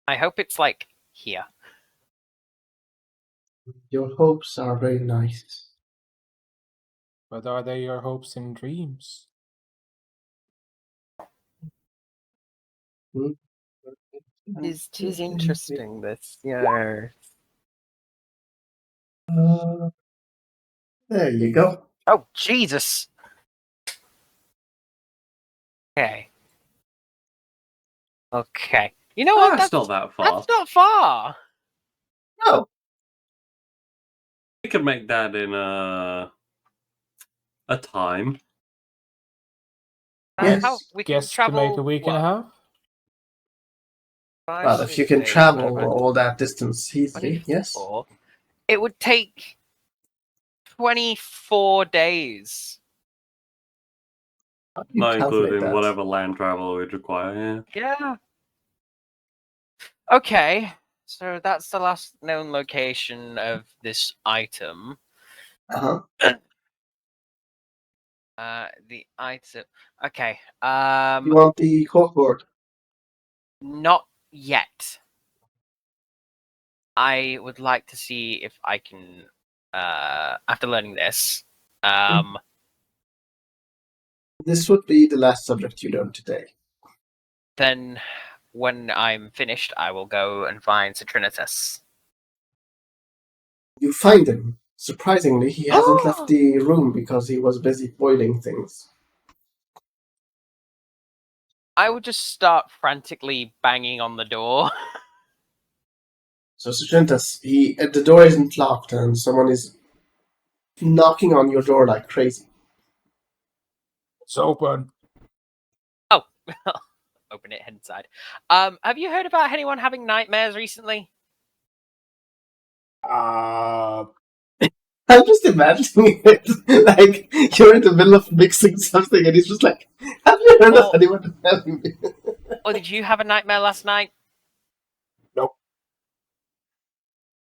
I hope it's like here. Your hopes are very nice. But are they your hopes and dreams? Tis interesting, this. Yeah. There you go. Oh, Jesus! Okay. Okay. You know what? That's not that far. That's not far! No. We could make that in a time. Yes. How we can Guess travel. to make a week and a half? Well, if you can travel all that distance easily, yes. 24. It would take 24 days. How do you Not calculate including that? whatever land travel we'd require, yeah. Yeah. Okay. So that's the last known location of this item. Uh-huh. The item. Okay. You want the corkboard? Not yet. I would like to see if I can. After learning this, This would be the last subject you learn today. then when I'm finished, I will go and find Citrinitas. You find him. Surprisingly, he hasn't left the room because he was busy boiling things. I would just start frantically banging on the door. So, Suchintas, the door isn't locked and someone is knocking on your door like crazy. It's open. Oh, open it, head inside. Have you heard about anyone having nightmares recently? I'm just imagining it. Like, you're in the middle of mixing something and he's just like, have you heard of anyone having... Or did you have a nightmare last night? Nope.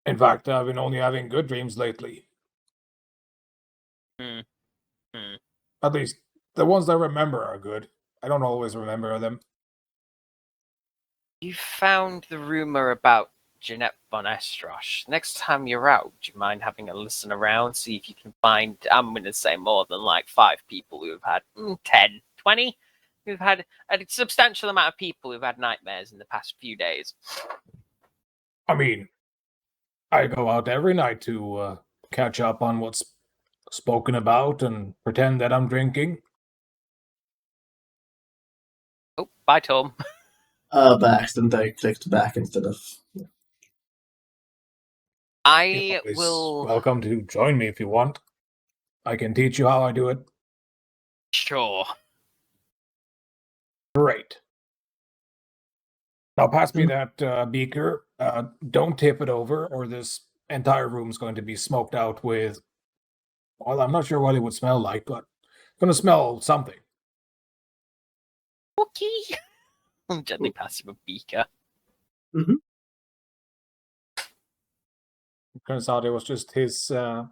In fact, I've been only having good dreams lately. At least, the ones I remember are good. I don't always remember them. You found the rumor about Jeanette von Estrosh. Next time you're out, do you mind having a listen around, see if you can find, I'm going to say more than like 5 people who have had 10, 20, who've had a substantial amount of people who've had nightmares in the past few days. I mean, I go out every night to catch up on what's spoken about and pretend that I'm drinking. Oh, bye, Tom. By accident, I clicked back instead of... I will... Welcome to join me if you want. I can teach you how I do it. Sure. Great. Now pass me that beaker. Don't tip it over, or this entire room's going to be smoked out with... Well, I'm not sure what it would smell like, but it's going to smell something. Okay. I'll gently pass him a beaker. Mm-hmm. Turns out it was just his a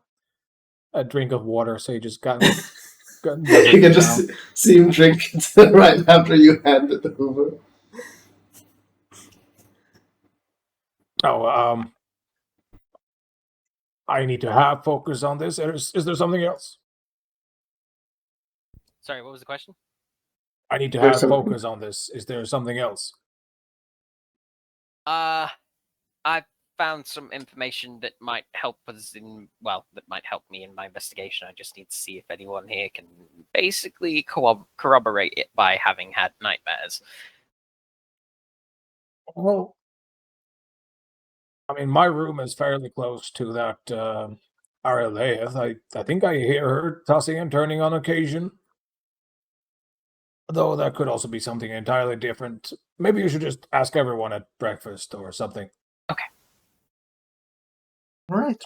drink of water, so he just got You can just see him drink it right after you hand it over. Oh, I need to have focus on this. Is there something else? Sorry, what was the question? I need to have focus on this. Is there something else? I found some information that might help us in, well, that might help me in my investigation. I just need to see if anyone here can basically corroborate it by having had nightmares. Well, I mean, my room is fairly close to that Araleith. I think I hear her tossing and turning on occasion. Though that could also be something entirely different. Maybe you should just ask everyone at breakfast or something. Okay. All right.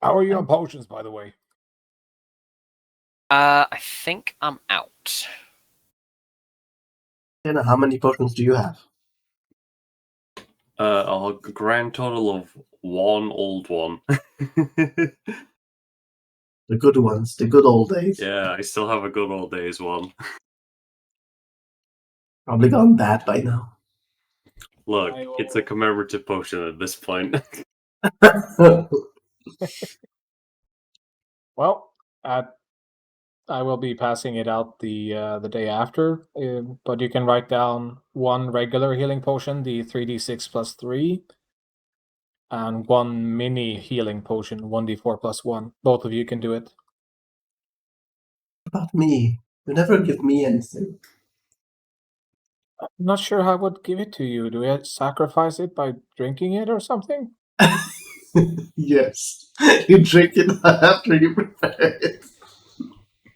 How are you on potions, by the way? I think I'm out. Jenna, how many potions do you have? A grand total of one old one. The good ones, the good old days. Yeah, I still have a good old days one. Probably gone bad by now. Look, it's a commemorative potion at this point. Well, I will be passing it out the day after, but you can write down one regular healing potion, the 3d6 plus 3, and one mini healing potion, 1d4 plus 1. Both of you can do it. About me. You never give me anything. I'm not sure how I would give it to you. Do we sacrifice it by drinking it or something? Yes. You drink it after you prepare it.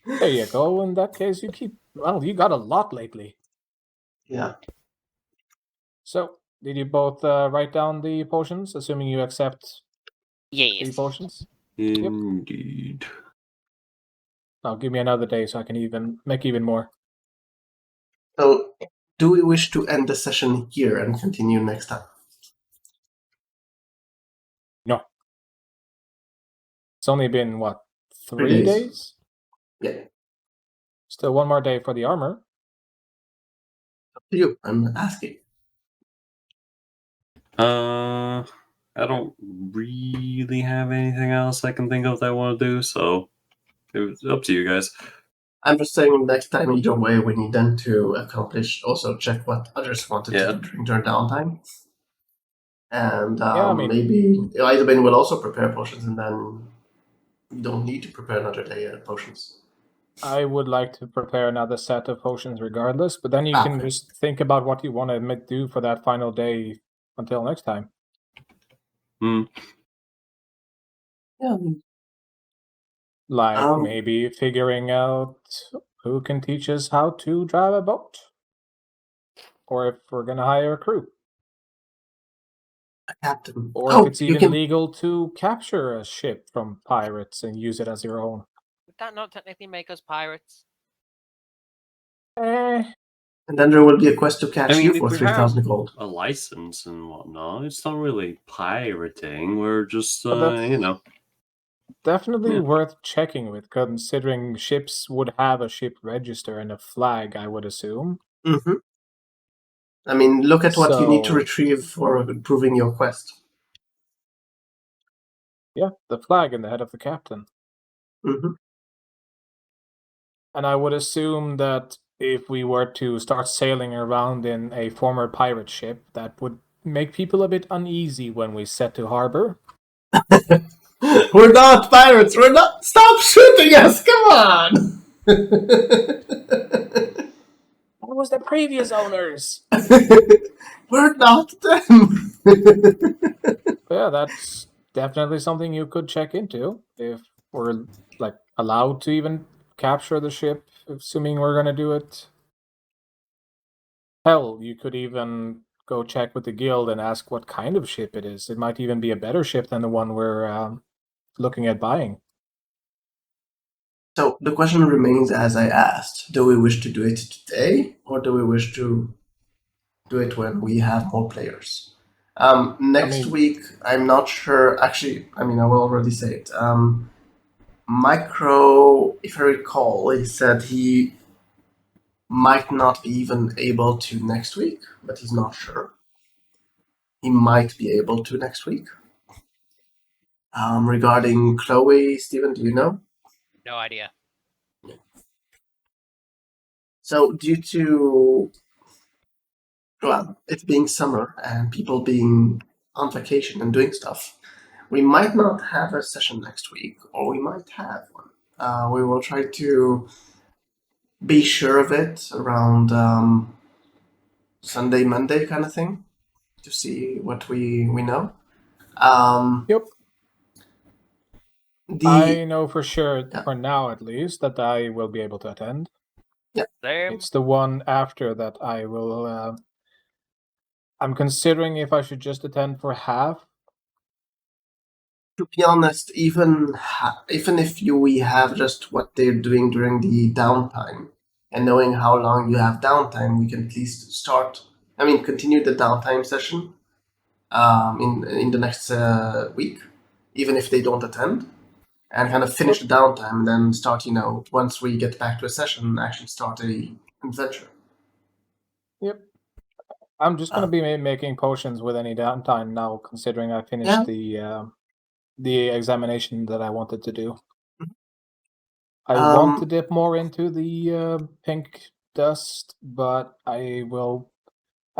There you go. In that case, you got a lot lately. Yeah. So, did you both write down the potions, assuming you accept the Yes. potions? Indeed. Now, give me another day so I can make even more. So, do we wish to end the session here and continue next time? No. It's only been, what, 3 3 days. days? Yeah. Still one more day for the armor. Up to you. I'm asking. I don't really have anything else I can think of that I want to do, so it's up to you guys. I'm just saying next time either way we need them to accomplish, also check what others wanted to do during their downtime. And maybe Elisabeth will also prepare potions and then you don't need to prepare another day of potions. I would like to prepare another set of potions regardless, but then you can just think about what you want to do for that final day until next time. Yeah. Like maybe figuring out who can teach us how to drive a boat. Or if we're going to hire a crew. A captain. Or if it's even legal to capture a ship from pirates and use it as your own. Would that not technically make us pirates? And then there will be a quest to catch you for 3,000 gold. A license and whatnot. It's not really pirating. We're just, Definitely worth checking with, considering ships would have a ship register and a flag, I would assume. Mm-hmm. I mean, look at what you need to retrieve for proving your quest. Yeah, the flag in the head of the captain. Mm-hmm. And I would assume that if we were to start sailing around in a former pirate ship, that would make people a bit uneasy when we set to harbor. We're not pirates! We're not! Stop shooting us! Come on! That was the previous owners! We're not them! Yeah, that's definitely something you could check into if we're allowed to even capture the ship, assuming we're gonna do it. Hell, you could even go check with the guild and ask what kind of ship it is. It might even be a better ship than the one we're looking at buying. So the question remains as I asked. Do we wish to do it today or do we wish to do it when we have more players? Next week, I'm not sure. Actually, I will already say it. Micro, if I recall, he said he might not be even able to next week, but he's not sure. He might be able to next week. Regarding Chloe, Steven, do you know? No idea. So due to, it being summer and people being on vacation and doing stuff, we might not have a session next week, or we might have one. We will try to be sure of it around Sunday, Monday kind of thing. to see what we know. Yep. The I know for sure, Yeah. for now at least, that I will be able to attend. Same. It's the one after that I will. I'm considering if I should just attend for half. To be honest, even if we have just what they're doing during the downtime, and knowing how long you have downtime, we can at least start. I mean, continue the downtime session in the next week, even if they don't attend, and kind of finish the downtime, and then start. Once we get back to a session, actually start a adventure. Yep. I'm just gonna be making potions with any downtime now, considering I finished the examination that I wanted to do. I want to dip more into the pink dust, but I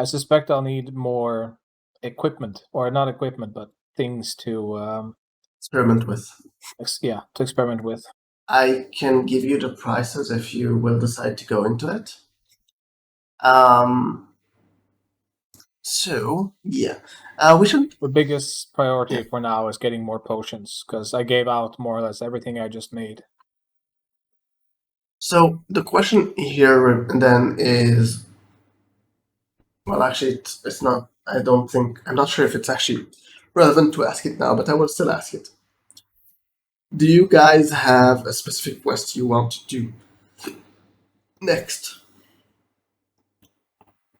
suspect I'll need more equipment, or not equipment, but things to Experiment with. to experiment with. I can give you the prices if you will decide to go into it. So yeah, we should. The biggest priority for now is getting more potions, because I gave out more or less everything I just made. So the question here then is, well, actually, it's not. I'm not sure if it's actually relevant to ask it now, but I will still ask it. Do you guys have a specific quest you want to do next?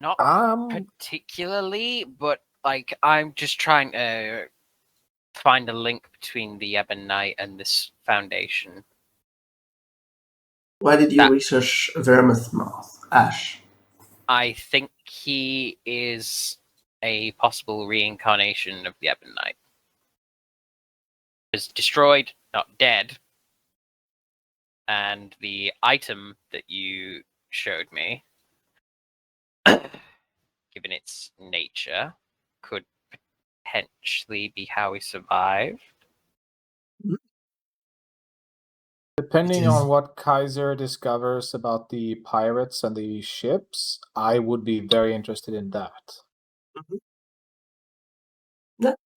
Not Um, particularly, but like I'm just trying to find a link between the Ebon Knight and this foundation. Why did you That- research Vermouth Moth, Ash? I think he is a possible reincarnation of the Ebon Knight. Was destroyed, not dead. And the item that you showed me, given its nature, could potentially be how he survived. depending It is- on what Kaiser discovers about the pirates and the ships, I would be very interested in that.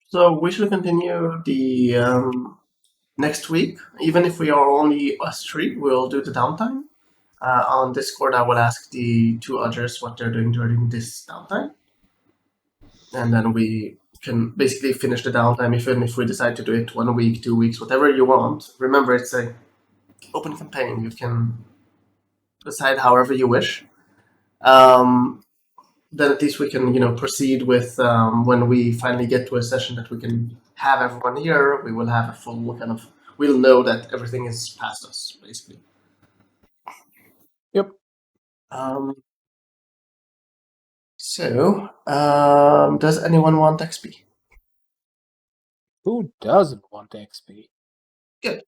So we should continue the next week, even if we are only us three. We'll do the downtime. On Discord, I will ask the two others what they're doing during this downtime, and then we can basically finish the downtime. Even if we decide to do it 1 week, 2 weeks, whatever you want. Remember, it's a open campaign. You can decide however you wish. Then at least we can, proceed with when we finally get to a session that we can have everyone here. We will have a full kind of. We'll know that everything is past us, basically. Yep. So, does anyone want XP? Who doesn't want XP? Good.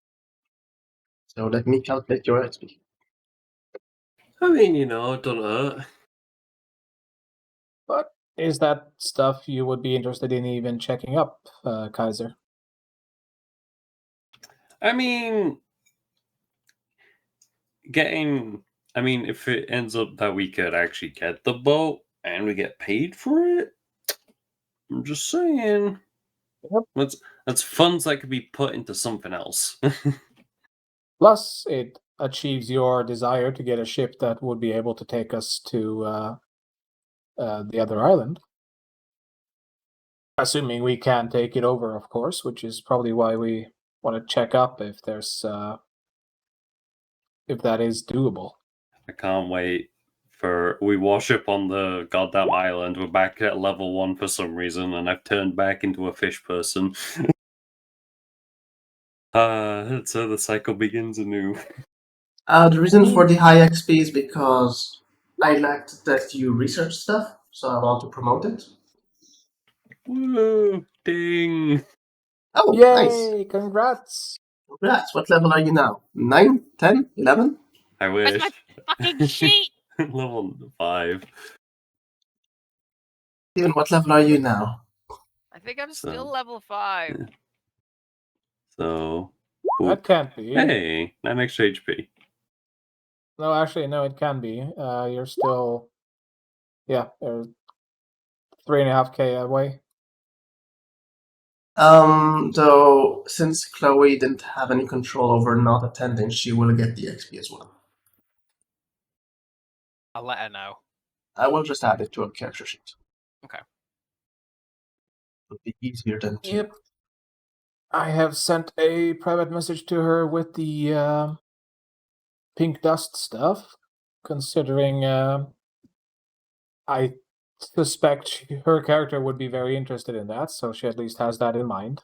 So let me calculate your XP. I mean, don't hurt. But is that stuff you would be interested in even checking up, Kaiser? I mean, if it ends up that we could actually get the boat and we get paid for it, I'm just saying. Yep. That's funds that could be put into something else. Plus, it achieves your desire to get a ship that would be able to take us to the other island. Assuming we can take it over, of course, which is probably why we want to check up if there's if that is doable. I can't wait for we wash up on the goddamn island. We're back at level 1 for some reason, and I've turned back into a fish person. So the cycle begins anew. The reason for the high XP is because I liked that you research stuff, so I want to promote it. Woo! Ding! Oh, Yay! nice. Congrats! Congrats. What level are you now? 9, 10, 11? I Where's wish. my fucking sheet? Level 5. Steven, what level are you now? I think I'm So- still level 5. Yeah. So. That can't be. Hey, 9 extra HP. No, actually, no, it can be. You're still, yeah, 3.5k away. Though since Chloe didn't have any control over not attending, she will get the XP as well. I'll let her know. I will just add it to a character sheet. Okay. It'll be easier than to. Yep. I have sent a private message to her with the pink dust stuff, considering I suspect her character would be very interested in that, so she at least has that in mind.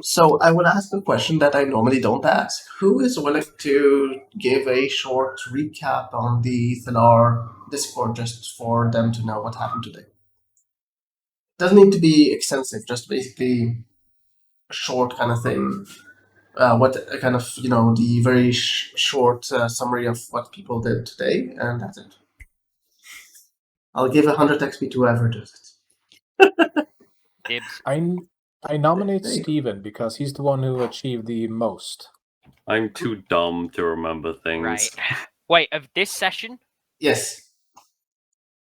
So I would ask a question that I normally don't ask. Who is willing to give a short recap on the Thelarr Discord just for them to know what happened today? Doesn't need to be extensive, just basically a short kind of thing. What kind of, the very short summary of what people did today, and that's it. I'll give 100 XP to whoever does it. Dibs. I nominate Hey. Steven because he's the one who achieved the most. I'm too dumb to remember things. Right. Wait, of this session? Yes.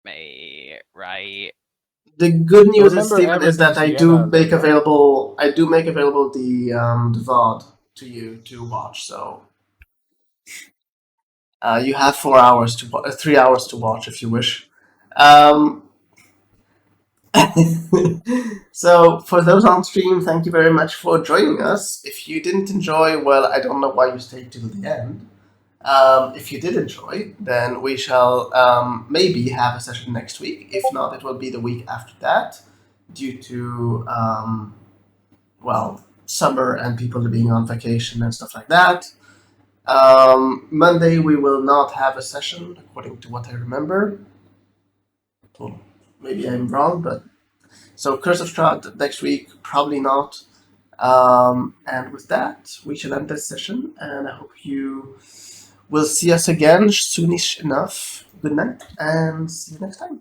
Right. The good news is, Remember Steven, is that I everything do Sienna make did, right? available. I do make available the VOD to you to watch. So you have 4 hours to 3 hours to watch if you wish. So for those on stream, thank you very much for joining us. If you didn't enjoy, well, I don't know why you stayed till the end. If you did enjoy, then we shall maybe have a session next week. If not, it will be the week after that, due to summer and people being on vacation and stuff like that. Monday we will not have a session, according to what I remember. Well, maybe I'm wrong, but so Curse of Strahd next week, probably not. And with that, we shall end this session, and I hope you will see us again soonish enough. Good night, and see you next time.